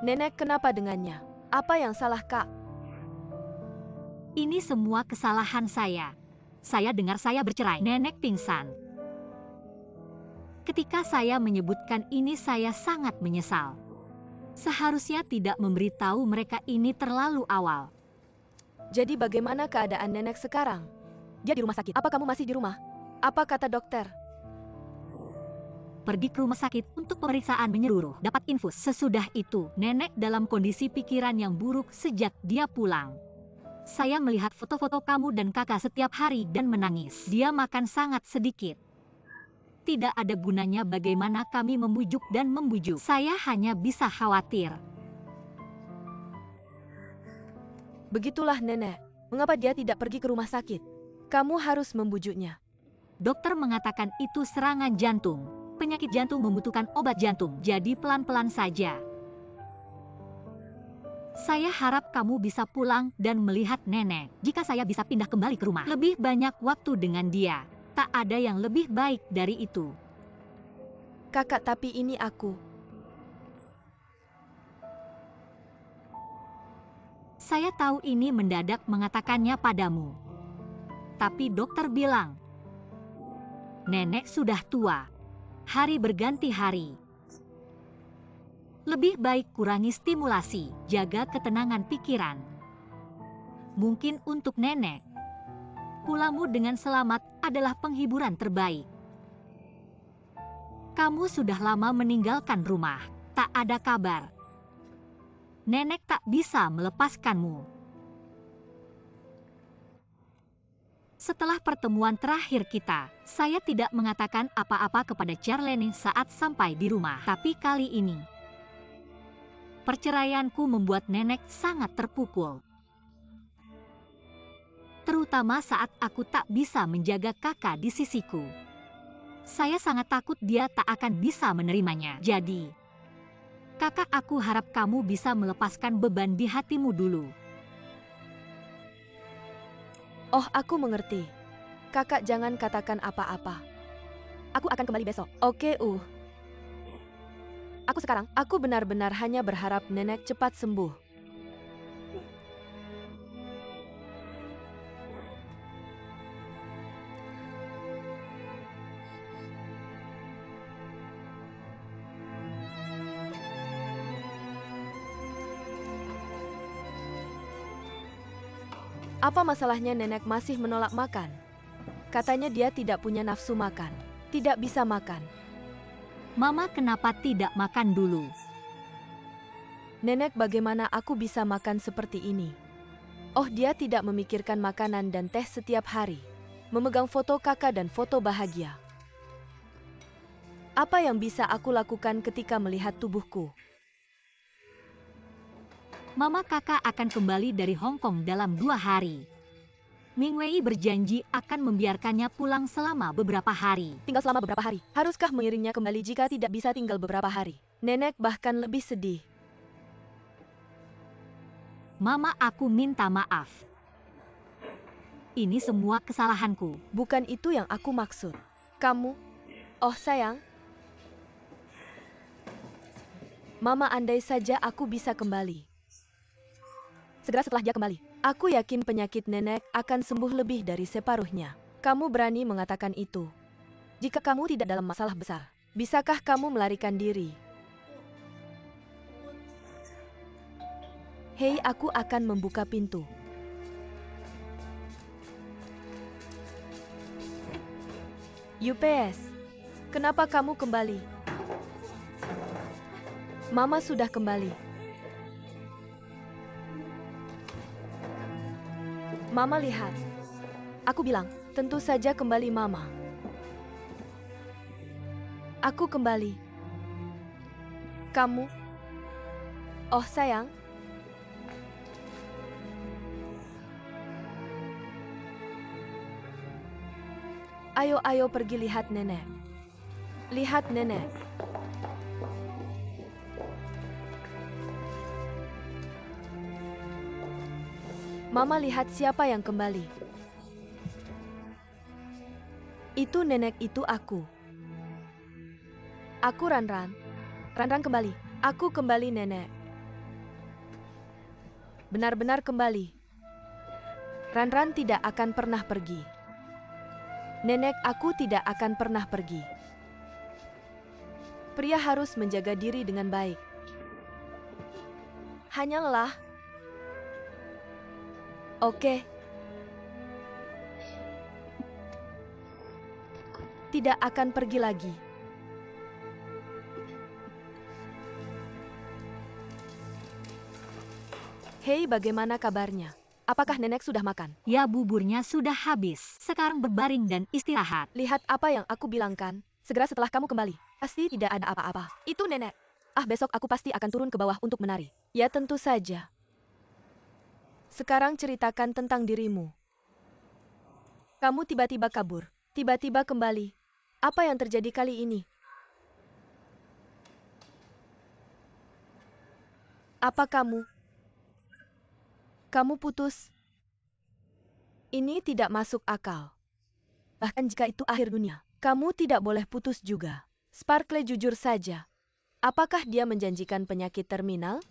Nenek kenapa dengannya? Apa yang salah, Kak? Ini semua kesalahan saya. Saya dengar saya bercerai. Nenek pingsan. Ketika saya menyebutkan ini saya sangat menyesal. Seharusnya tidak memberitahu mereka ini terlalu awal. Jadi bagaimana keadaan nenek sekarang? Dia di rumah sakit. Apa kamu masih di rumah? Apa kata dokter? Pergi ke rumah sakit untuk pemeriksaan menyeluruh. Dapat infus. Sesudah itu, nenek dalam kondisi pikiran yang buruk sejak dia pulang. Saya melihat foto-foto kamu dan kakak setiap hari dan menangis. Dia makan sangat sedikit. Tidak ada gunanya bagaimana kami membujuk dan membujuk. Saya hanya bisa khawatir. Begitulah nenek. Mengapa dia tidak pergi ke rumah sakit? Kamu harus membujuknya. Dokter mengatakan itu serangan jantung. Penyakit jantung membutuhkan obat jantung, jadi pelan-pelan saja. Saya harap kamu bisa pulang dan melihat nenek. Jika saya bisa pindah kembali ke rumah, lebih banyak waktu dengan dia. Tak ada yang lebih baik dari itu. Kakak, tapi ini aku. Saya tahu ini mendadak mengatakannya padamu. Tapi dokter bilang, nenek sudah tua. Hari berganti hari. Lebih baik kurangi stimulasi, jaga ketenangan pikiran. Mungkin untuk nenek, pulangmu dengan selamat adalah penghiburan terbaik. Kamu sudah lama meninggalkan rumah, tak ada kabar. Nenek tak bisa melepaskanmu. Setelah pertemuan terakhir kita, saya tidak mengatakan apa-apa kepada Charlene saat sampai di rumah. Tapi kali ini, perceraianku membuat nenek sangat terpukul. Terutama saat aku tak bisa menjaga kakak di sisiku. Saya sangat takut dia tak akan bisa menerimanya. Jadi, kakak, aku harap kamu bisa melepaskan beban di hatimu dulu. Oh, aku mengerti. Kakak jangan katakan apa-apa. Aku akan kembali besok. Oke, Aku benar-benar hanya berharap nenek cepat sembuh. Apa masalahnya nenek masih menolak makan? Katanya dia tidak punya nafsu makan. Tidak bisa makan. Mama kenapa tidak makan dulu? Nenek, bagaimana aku bisa makan seperti ini? Oh, dia tidak memikirkan makanan dan teh setiap hari. Memegang foto kakak dan foto bahagia. Apa yang bisa aku lakukan ketika melihat tubuhku? Mama kakak akan kembali dari Hong Kong dalam 2 hari. Ming Wei berjanji akan membiarkannya pulang selama beberapa hari. Tinggal selama beberapa hari. Haruskah mengirimnya kembali jika tidak bisa tinggal beberapa hari? Nenek bahkan lebih sedih. Mama, aku minta maaf. Ini semua kesalahanku. Bukan itu yang aku maksud. Kamu, oh sayang. Mama, andai saja aku bisa kembali. Segera setelah dia kembali, aku yakin penyakit nenek akan sembuh lebih dari separuhnya. Kamu berani mengatakan itu? Jika kamu tidak dalam masalah besar, bisakah kamu melarikan diri? Hei, aku akan membuka pintu. UPS, kenapa kamu kembali? Mama sudah kembali. Mama lihat. Aku bilang, tentu saja kembali Mama. Aku kembali. Kamu? Oh sayang. Ayo pergi lihat nenek. Lihat nenek. Mama lihat siapa yang kembali. Itu nenek, itu aku. Aku Ranran. Ranran kembali. Aku kembali nenek. Benar-benar kembali. Ranran tidak akan pernah pergi. Nenek, aku tidak akan pernah pergi. Pria harus menjaga diri dengan baik. Hanya lelah. Oke. Tidak akan pergi lagi. Hei, bagaimana kabarnya? Apakah nenek sudah makan? Ya, buburnya sudah habis. Sekarang berbaring dan istirahat. Lihat apa yang aku bilangkan. Segera setelah kamu kembali. Pasti tidak ada apa-apa. Itu nenek. Besok aku pasti akan turun ke bawah untuk menari. Ya, tentu saja. Sekarang ceritakan tentang dirimu. Kamu tiba-tiba kabur. Tiba-tiba kembali. Apa yang terjadi kali ini? Apa kamu? Kamu putus? Ini tidak masuk akal. Bahkan jika itu akhir dunia, kamu tidak boleh putus juga. Sparkle, jujur saja. Apakah dia menjanjikan penyakit terminal?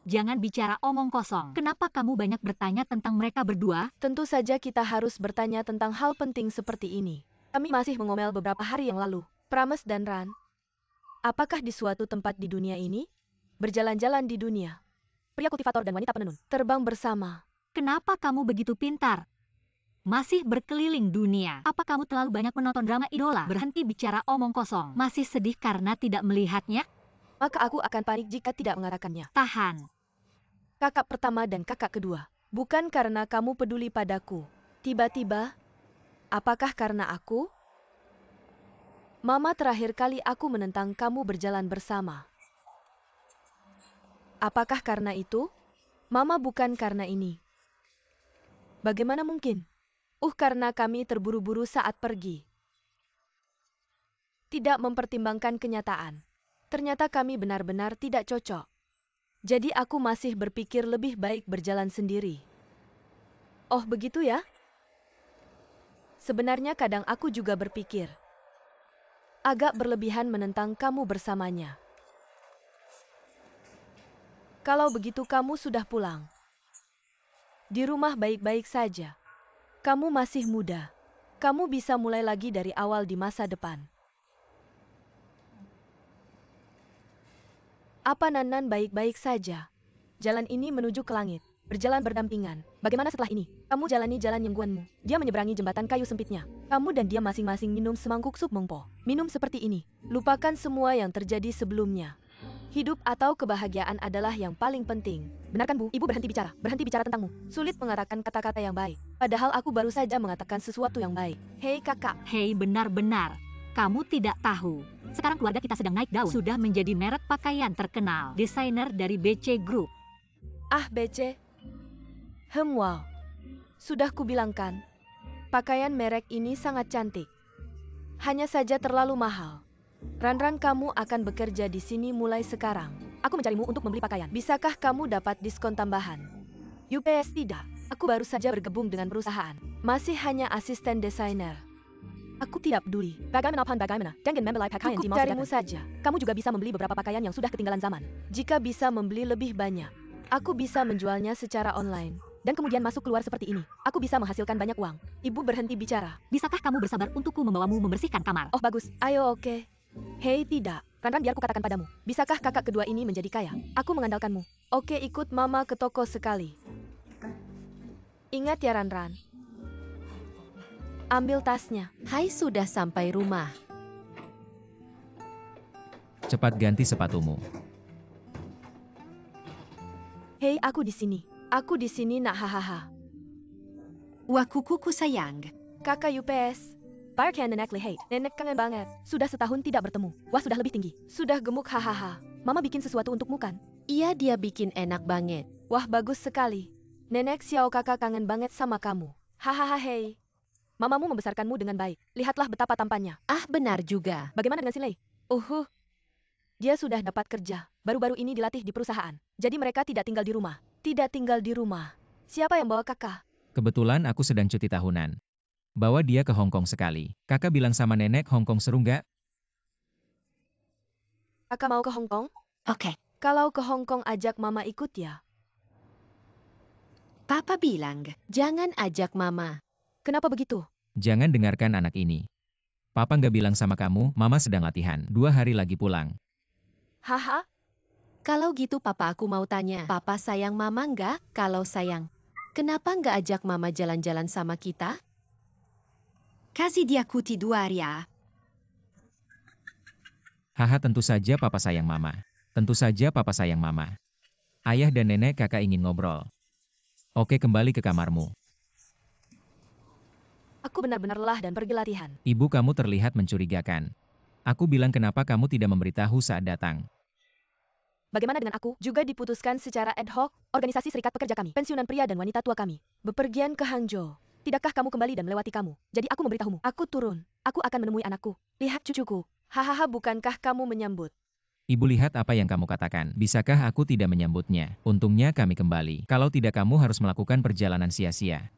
Jangan bicara omong kosong. Kenapa kamu banyak bertanya tentang mereka berdua? Tentu saja kita harus bertanya tentang hal penting seperti ini. Kami masih mengomel beberapa hari yang lalu. Prames dan Ran. Apakah di suatu tempat di dunia ini? Berjalan-jalan di dunia. Pria kultivator dan wanita penenun. Terbang bersama. Kenapa kamu begitu pintar? Masih berkeliling dunia. Apa kamu terlalu banyak menonton drama idola? Berhenti bicara omong kosong. Masih sedih karena tidak melihatnya? Maka aku akan panik jika tidak mengatakannya. Tahan. Kakak pertama dan kakak kedua. Bukan karena kamu peduli padaku. Tiba-tiba, apakah karena aku? Mama, terakhir kali aku menentang kamu berjalan bersama. Apakah karena itu? Mama, bukan karena ini. Bagaimana mungkin? Karena kami terburu-buru saat pergi. Tidak mempertimbangkan kenyataan. Ternyata kami benar-benar tidak cocok. Jadi aku masih berpikir lebih baik berjalan sendiri. Oh, begitu ya? Sebenarnya kadang aku juga berpikir. Agak berlebihan menentang kamu bersamanya. Kalau begitu kamu sudah pulang. Di rumah baik-baik saja. Kamu masih muda. Kamu bisa mulai lagi dari awal di masa depan. Apa Nanan baik-baik saja? Jalan ini menuju ke langit. Berjalan berdampingan. Bagaimana setelah ini? Kamu jalani jalan Yengguanmu. Dia menyeberangi jembatan kayu sempitnya. Kamu dan dia masing-masing minum semangkuk sup mengpo. Minum seperti ini. Lupakan semua yang terjadi sebelumnya. Hidup atau kebahagiaan adalah yang paling penting. Benarkan, Bu? Ibu berhenti bicara. Berhenti bicara tentangmu. Sulit mengatakan kata-kata yang baik. Padahal aku baru saja mengatakan sesuatu yang baik. Hei kakak. Hei, benar-benar. Kamu tidak tahu. Sekarang keluarga kita sedang naik daun. Sudah menjadi merek pakaian terkenal. Desainer dari BC Group. Ah, BC. Wow. Sudah kubilangkan. Pakaian merek ini sangat cantik. Hanya saja terlalu mahal. Ran-Ran, kamu akan bekerja di sini mulai sekarang. Aku mencarimu untuk membeli pakaian. Bisakah kamu dapat diskon tambahan? UPS tidak. Aku baru saja bergabung dengan perusahaan. Masih hanya asisten desainer. Aku tidak peduli. Bagaimana? Jangan membeli pakaian di mall. Carimu saja. Kamu juga bisa membeli beberapa pakaian yang sudah ketinggalan zaman. Jika bisa membeli lebih banyak, aku bisa menjualnya secara online. Dan kemudian masuk keluar seperti ini. Aku bisa menghasilkan banyak uang. Ibu berhenti bicara. Bisakah kamu bersabar untukku membawamu membersihkan kamar? Oh bagus, ayo oke. Hei tidak. Ran-Ran, biar kukatakan padamu. Bisakah kakak kedua ini menjadi kaya? Aku mengandalkanmu. Oke, ikut mama ke toko sekali. Ingat ya Ran-Ran. Ambil tasnya. Hai, sudah sampai rumah. Cepat ganti sepatumu. Hei, aku di sini. Aku di sini nak, hahaha. Wah, kukuku sayang. Kakak UPS. Parkan nenek lehei. Nenek kangen banget. Sudah setahun tidak bertemu. Wah, sudah lebih tinggi. Sudah gemuk, hahaha. Mama bikin sesuatu untukmu kan? Iya, dia bikin enak banget. Wah, bagus sekali. Nenek Xiao, kakak kangen banget sama kamu. Hahaha, hei. Mamamu membesarkanmu dengan baik. Lihatlah betapa tampannya. Ah, benar juga. Bagaimana dengan Sinlei? Dia sudah dapat kerja. Baru-baru ini dilatih di perusahaan. Jadi mereka tidak tinggal di rumah. Tidak tinggal di rumah. Siapa yang bawa kakak? Kebetulan aku sedang cuti tahunan. Bawa dia ke Hong Kong sekali. Kakak bilang sama nenek Hong Kong seru nggak? Kakak mau ke Hong Kong? Oke. Kalau ke Hong Kong ajak mama ikut ya. Papa bilang, jangan ajak mama. Kenapa begitu? Jangan dengarkan anak ini. Papa nggak bilang sama kamu, mama sedang latihan. 2 hari lagi pulang. Haha. Kalau gitu papa, aku mau tanya. Papa sayang mama nggak? Kalau sayang, kenapa nggak ajak mama jalan-jalan sama kita? Kasih dia kuti 2 ya. Haha, tentu saja papa sayang mama. Tentu saja papa sayang mama. Ayah dan nenek kakak ingin ngobrol. Oke, kembali ke kamarmu. Aku benar-benar lelah dan pergi latihan. Ibu kamu terlihat mencurigakan. Aku bilang kenapa kamu tidak memberitahu saat datang. Bagaimana dengan aku? Juga diputuskan secara ad hoc, organisasi serikat pekerja kami, pensiunan pria dan wanita tua kami, bepergian ke Hangzhou. Tidakkah kamu kembali dan melewati kamu? Jadi aku memberitahumu. Aku turun. Aku akan menemui anakku. Lihat cucuku. Hahaha, bukankah kamu menyambut? Ibu, lihat apa yang kamu katakan. Bisakah aku tidak menyambutnya? Untungnya kami kembali. Kalau tidak, kamu harus melakukan perjalanan sia-sia.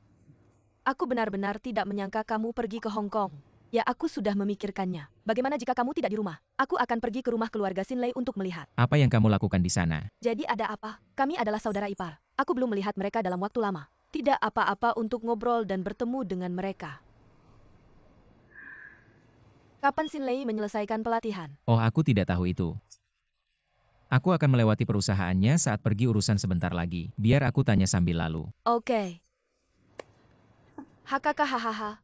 Aku benar-benar tidak menyangka kamu pergi ke Hong Kong. Ya, aku sudah memikirkannya. Bagaimana jika kamu tidak di rumah? Aku akan pergi ke rumah keluarga Sinlei untuk melihat. Apa yang kamu lakukan di sana? Jadi ada apa? Kami adalah saudara ipar. Aku belum melihat mereka dalam waktu lama. Tidak apa-apa untuk ngobrol dan bertemu dengan mereka. Kapan Sinlei menyelesaikan pelatihan? Oh, aku tidak tahu itu. Aku akan melewati perusahaannya saat pergi urusan sebentar lagi. Biar aku tanya sambil lalu. Oke. Hahaha.